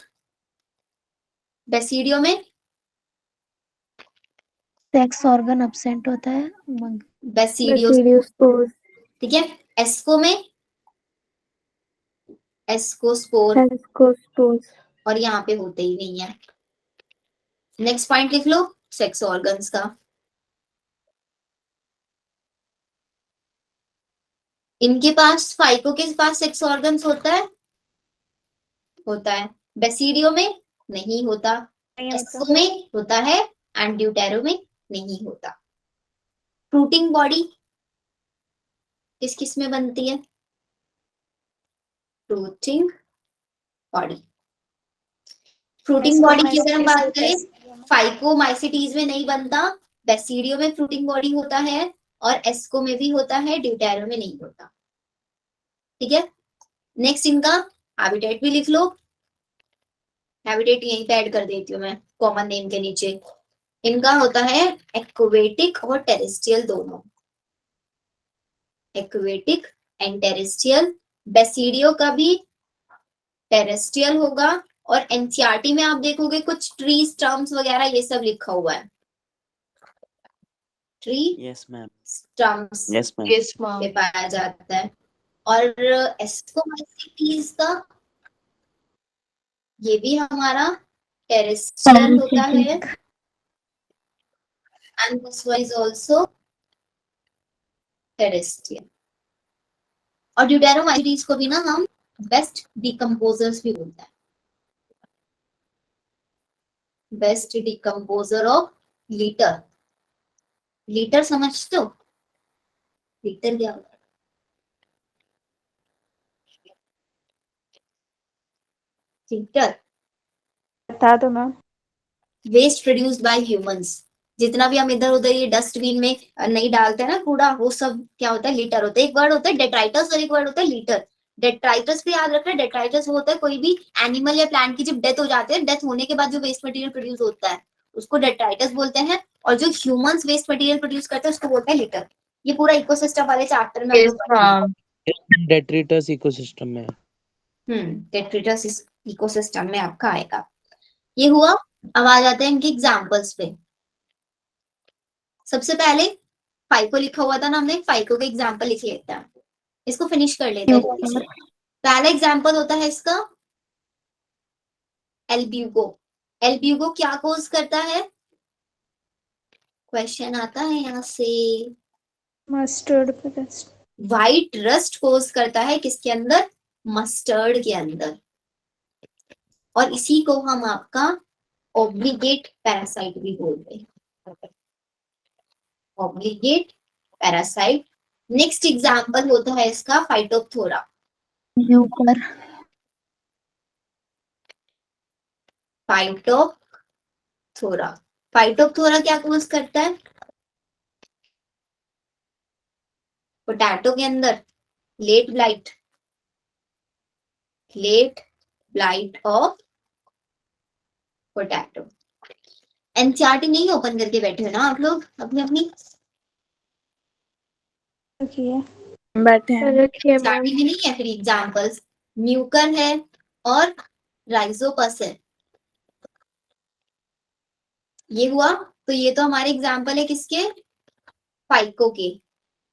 बेसिडियो में सेक्स ऑर्गन absent होता है. बेसिडियोस्पोर। ठीक है। एस्को में एस्कोस्पोर, Ascospores. और यहाँ पे होते ही नहीं है। नेक्स्ट पॉइंट लिख लो सेक्स ऑर्गन्स का। इनके पास, फाइको के पास सेक्स ऑर्गन्स होता है? होता है। बेसिडियो में नहीं होता, नहीं होता। एस्को में होता है, एंड ड्यूटेरो में नहीं होता। फ्रूटिंग बॉडी किस किस में बनती है? Fruiting body. फ्रूटिंग बॉडी की अगर हम बात करें, फाइकोमाइसिटीज में नहीं बनता, बेसिडियो में फ्रूटिंग बॉडी होता है और एस्को में भी होता है, ड्यूटेरो में नहीं होता। ठीक है, नेक्स्ट इनका हैबिटेट भी लिख लो। हैबिटेट यहीं पे ऐड कर देती हूँ मैं कॉमन नेम के नीचे। इनका होता है एक्वेटिक और टेरेस्ट्रियल दोनों, एक्वेटिक एंड टेरेस्ट्रियल। बेसिडियो का भी टेरेस्ट्रियल होगा और एनसीईआरटी में आप देखोगे कुछ ट्री स्टम्प्स वगैरह ये सब लिखा हुआ है, tree yes ma'am, stumps yes ma'am, Yes, ma'am. पे पाया जाता है। और एस्कोमाइसिटीज का ये भी हमारा टेरेस्ट्रियल होता है and this one is also terrestrial. और ड्यूटेरोमाइसिटीज को भी ना हम बेस्ट डिकम्पोजर्स भी बोलते हैं, best decomposer of litter. Litter समझते हो? लीटर क्या होता है? लीटर बता दो ma'am. Waste produced by humans. जितना भी हम इधर उधर ये डस्टबिन में नहीं डालते हैं ना कूड़ा, वो सब क्या होता है? लीटर होता है। एक वर्ड होता है डेट्राइटस और एक वर्ड होता है लीटर। डेट्राइटस भी याद रखना, डेट्राइटस वो होता है कोई भी एनिमल या प्लांट की जब डेथ हो जाती है, डेथ होने के बाद जो वेस्ट मटेरियल प्रोड्यूस होता है उसको डेट्राइटस बोलते हैं, और जो ह्यूमंस वेस्ट मटेरियल प्रोड्यूस करते हैं उसको बोलते हैं लीटर। ये पूरा इकोसिस्टम वाले चैप्टर में हम Yes, लोग पढ़ेंगे। ma'am. डेट्रिटस इकोसिस्टम में। डेट्रिटस इकोसिस्टम में आपका आएगा। ये हुआ। अब आ जाते हैं इनके एग्जांपल्स पे। सबसे पहले फाइको लिखा हुआ था ना हमने, फाइको का एग्जांपल लिख लेते हैं, इसको फिनिश कर लेते हैं जल्दी से। पहला एग्जांपल होता है इसका एल्ब्यूगो। एल्ब्यूगो क्या कोज करता है? क्वेश्चन आता है यहाँ से। Mustard paste. व्हाइट रस्ट कोज करता है किसके अंदर? मस्टर्ड के अंदर। और इसी को हम आपका ऑब्लिगेट पैरासाइट भी बोलते हैं, ऑब्लिगेट पैरासाइट। नेक्स्ट एग्जांपल होता है इसका फाइटोप्थोरा। फाइटोप्थोरा, फाइटोप्थोरा क्या कोज करता है? पोटैटो के अंदर late blight, late blight of potato. NCERT नहीं ओपन करके बैठे हो ना आप लोग अपनी अपनी? बैठे हैं। रखिए मैम। एनसीईआरटी में नहीं है फिर एग्जांपल्स। म्यूकर है और राइजोपस है। ये हुआ। तो ये तो हमारे एग्जांपल है किसके? फाइको के।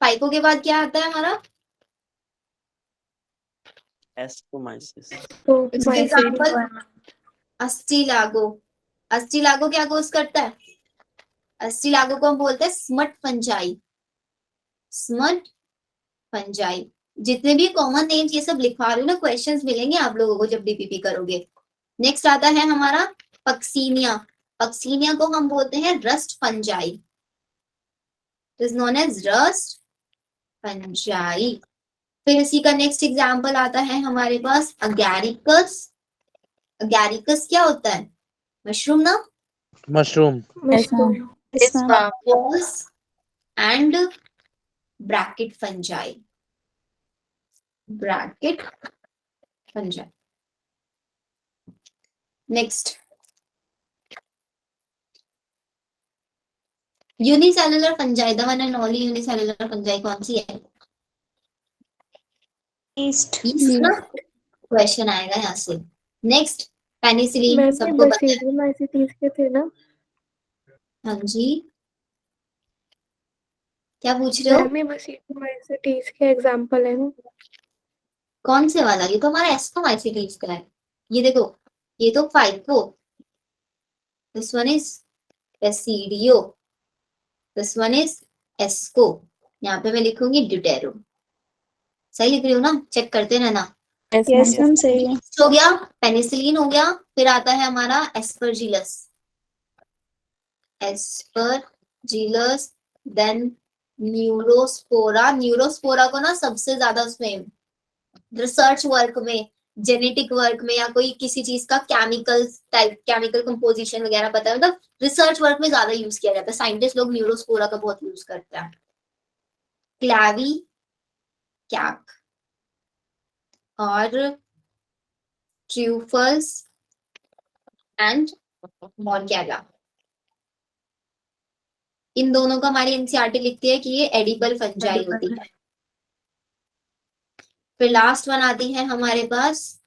फाइको के बाद क्या आता है हमारा? एस्कोमाइसिस, इसके एग्जांपल अस्टिलागो। अस्टिलागो क्या कोर्स करता है? अस्टिलागो को हम बोलते हैं स्मट फंजाई, स्मट फंजाई। जितने भी कॉमन नेम्स ये सब लिखवा रही हूँ ना, क्वेश्चंस मिलेंगे आप लोगों को जब डीपीपी करोगे। नेक्स्ट आता है हमारा पक्सीनिया। पक्सीनिया को हम बोलते हैं rust fungi, is known as rust fungi. फिर इसी का नेक्स्ट एग्जांपल आता है हमारे पास अगैरिकस। अगैरिकस क्या होता है? मशरूम ना? Mushroom. Yes, ma'am. Walls and bracket fungi, bracket fungi. Next, unicellular fungi, the one and only unicellular fungi कौन सी है? ईस्ट। Yeast ना? क्वेश्चन आएगा यहाँ से। नेक्स्ट पेनिसिलिन, मैम ये सबको पता है। बसीडियोमाइसिटीज के थे ना? हाँ जी, क्या पूछ रहे हो? मैम ये बसीडियोमाइसिटीज के एग्जांपल है ना? कौन से वाला? ये तो हमारा एस्कोमाइसिटीज का है। ये देखो, ये तो phyco, this one is basidio, this one is asco. यहाँ पे मैं लिखूंगी ड्यूटेरो। सही लिख रही हूँ ना? चेक करते रहना। यस मैम सही है। हो गया, पेनिसिलिन हो गया। फिर आता है हमारा एस्परजिलस, एस्परजिलस, देन न्यूरोस्पोरा को ना सबसे ज्यादा उसमें रिसर्च वर्क में, जेनेटिक वर्क में या कोई किसी चीज का केमिकल कंपोजिशन वगैरह पता है, मतलब रिसर्च वर्क में ज्यादा यूज किया जाता है। साइंटिस्ट लोग न्यूरोस्पोरा का बहुत यूज करते हैं। क्लैवी कैप और ट्रूफल्स एंड मॉर्गेला, इन दोनों का हमारी एनसीईआरटी लिखती है कि ये एडिबल फंजाई होती है। फिर लास्ट वन आती है हमारे पास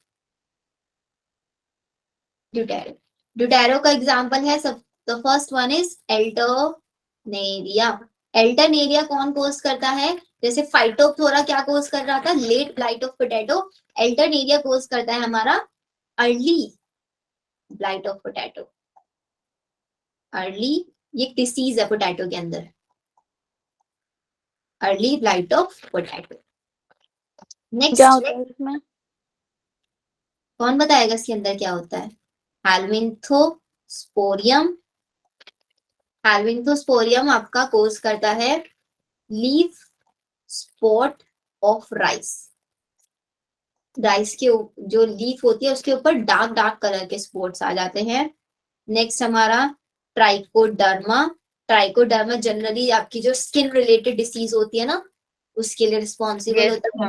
ड्यूटेरो। ड्यूटेरो का एग्जांपल है सब, द फर्स्ट वन इज एल्टरनेरिया। एल्टरनेरिया कौन कोज करता है? जैसे फाइटोप्थोरा क्या कोज कर रहा था? Late blight of potato. Alternaria cause करता है हमारा early blight of potato. Early, ये डिसीज है पोटैटो के अंदर, अर्ली ब्लाइट ऑफ पोटैटो। क्या नेक्स्ट, होता है इसमें? कौन बताएगा इसके अंदर क्या होता है? हेलमिंथोस्पोरियम। हेलमिंथोस्पोरियम आपका कोज करता है leaf spot of rice. Rice के जो लीफ होती है उसके ऊपर डार्क डार्क कलर के स्पॉट्स आ जाते हैं। नेक्स्ट हमारा ट्राइकोडर्मा। ट्राइकोडर्मा जनरली आपकी जो स्किन रिलेटेड डिसीज होती है ना, उसके लिए रिस्पॉन्सिबल होता है।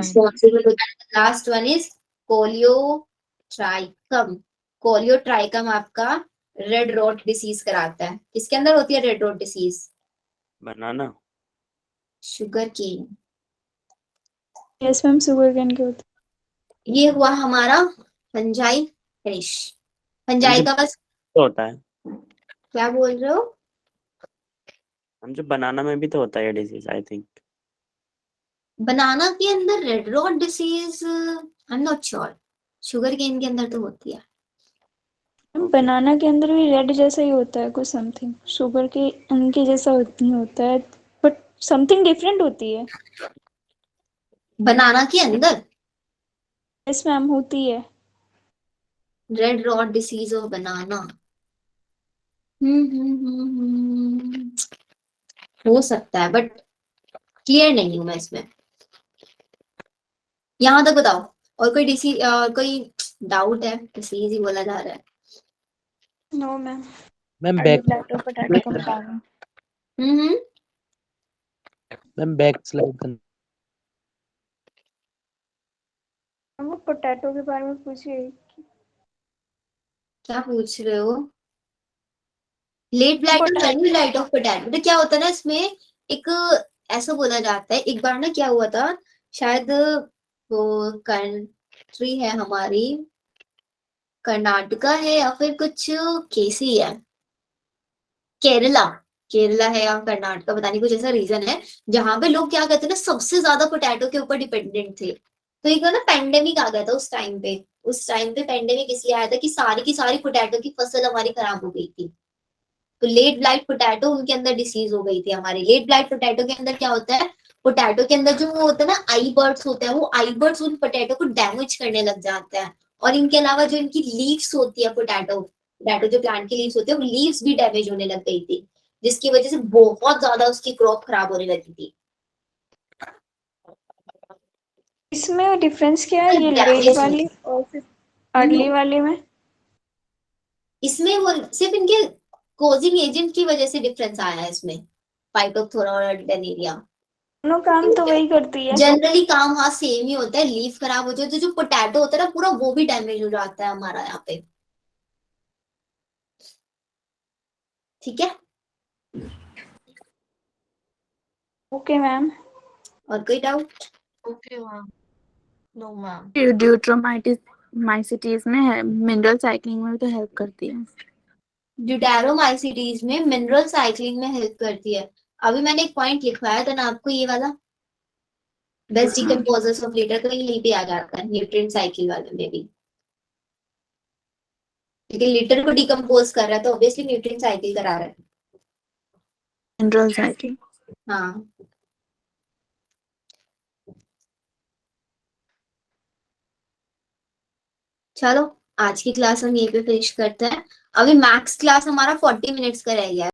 Last one is Colletotrichum. Colletotrichum आपका रेड रोट डिसीज कराता है। किसके अंदर होती है red rot disease? Banana. Sugar cane. Yes ma'am, sugar cane के होते ये हुआ हमारा फंजाई फिनिश। फंजाई का बस तो होता है, क्या बोल रहे हो? हम जो बनाना में भी तो होता है डिसीज आई थिंक। बनाना के अंदर red rot disease I am not sure, sugar cane के अंदर तो होती है। हैं। बनाना के अंदर भी रेड जैसा ही होता है कुछ, समथिंग शुगर के इनके जैसा नहीं होता है, बट समथिंग डिफरेंट होती है। बनाना के अंदर यस मैम, होती है। Red rot disease of banana, हो सकता है बट क्लियर नहीं हूं मैं इसमें। यहां तक बताओ, और कोई डिसीज, कोई डाउट है? डिसीज ही बोला जा रहा है। No ma'am. Ma'am early back blight of potato का बता रहा हूँ। हम्म मैम बैक स्लाइड करना। वो पोटैटो के बारे में पूछिए। क्या पूछ रहे हो? लेट ब्लाइट और अर्ली ब्लाइट ऑफ पोटैटो, तो क्या होता है ना इसमें, एक ऐसा बोला जाता है, एक बार ना क्या हुआ था, शायद वो कंट्री है हमारी, कर्नाटका है या फिर कुछ केसी है, केरला, केरला है या कर्नाटका, पता नहीं, कुछ ऐसा रीजन है जहां पे लोग क्या कहते हैं ना, सबसे ज्यादा पोटैटो के ऊपर डिपेंडेंट थे। तो एक ना पेंडेमिक आ गया था उस टाइम पे। उस टाइम पे पेंडेमिक इसलिए आया था कि सारी की सारी पोटैटो की फसल हमारी खराब हो गई थी। तो लेट ब्लाइट पोटैटो, उनके अंदर डिसीज हो गई थी हमारी। लेट ब्लाइट पोटैटो के अंदर क्या होता है, पोटैटो के अंदर जो वो होता है ना आई बर्ड्स होते हैं, वो आई बर्ड्स उन पोटैटो को डैमेज करने लग जाते हैं। और इनके अलावा जो इनकी लीव्स होती है, पोटैटो पोटैटो जो प्लांट की लीव्स होती है, वो लीव्स भी डैमेज होने लग गई थी, जिसकी वजह से बहुत ज्यादा उसकी क्रॉप खराब होने लगी थी। इसमें डिफरेंस क्या है ये लेट वाली और फिर अर्ली वाली में? इसमें वो सिर्फ इनके कोजिंग एजेंट की वजह से डिफरेंस आया है इसमें, फाइटोप्थोरा और अल्टरनेरिया। दोनों काम तो वही करती है। जनरली काम हाँ सेम ही होता है, लीफ खराब हो जाए तो जो पोटैटो होता है ना पूरा, वो भी डैमेज हो जाता है हमारा यहाँ पे। ठीक है, ओके मैम। और कोई doubt? Okay ma'am. No ma'am. Deuteromycetes में मिनरल साइक्लिंग में भी तो हेल्प करती है। ड्यूटेरोमाइसिटीज में मिनरल साइक्लिंग में हेल्प करती है। अभी मैंने एक पॉइंट लिखवाया था ना आपको, ये वाला, बेस्ट डिकम्पोजर्स ऑफ लिटर, तो यही पे आ जाता है न्यूट्रिएंट साइकिल वाले में भी, क्योंकि लिटर को डिकम्पोज कर रहा है तो ऑब्वियसली न्यूट्रिएंट साइकिल करा रहा है। Mineral cycling. हाँ, चलो आज की क्लास हम यहीं पे फिनिश करते हैं। अभी मैक्स क्लास हमारा 40 मिनट्स का रह गया है।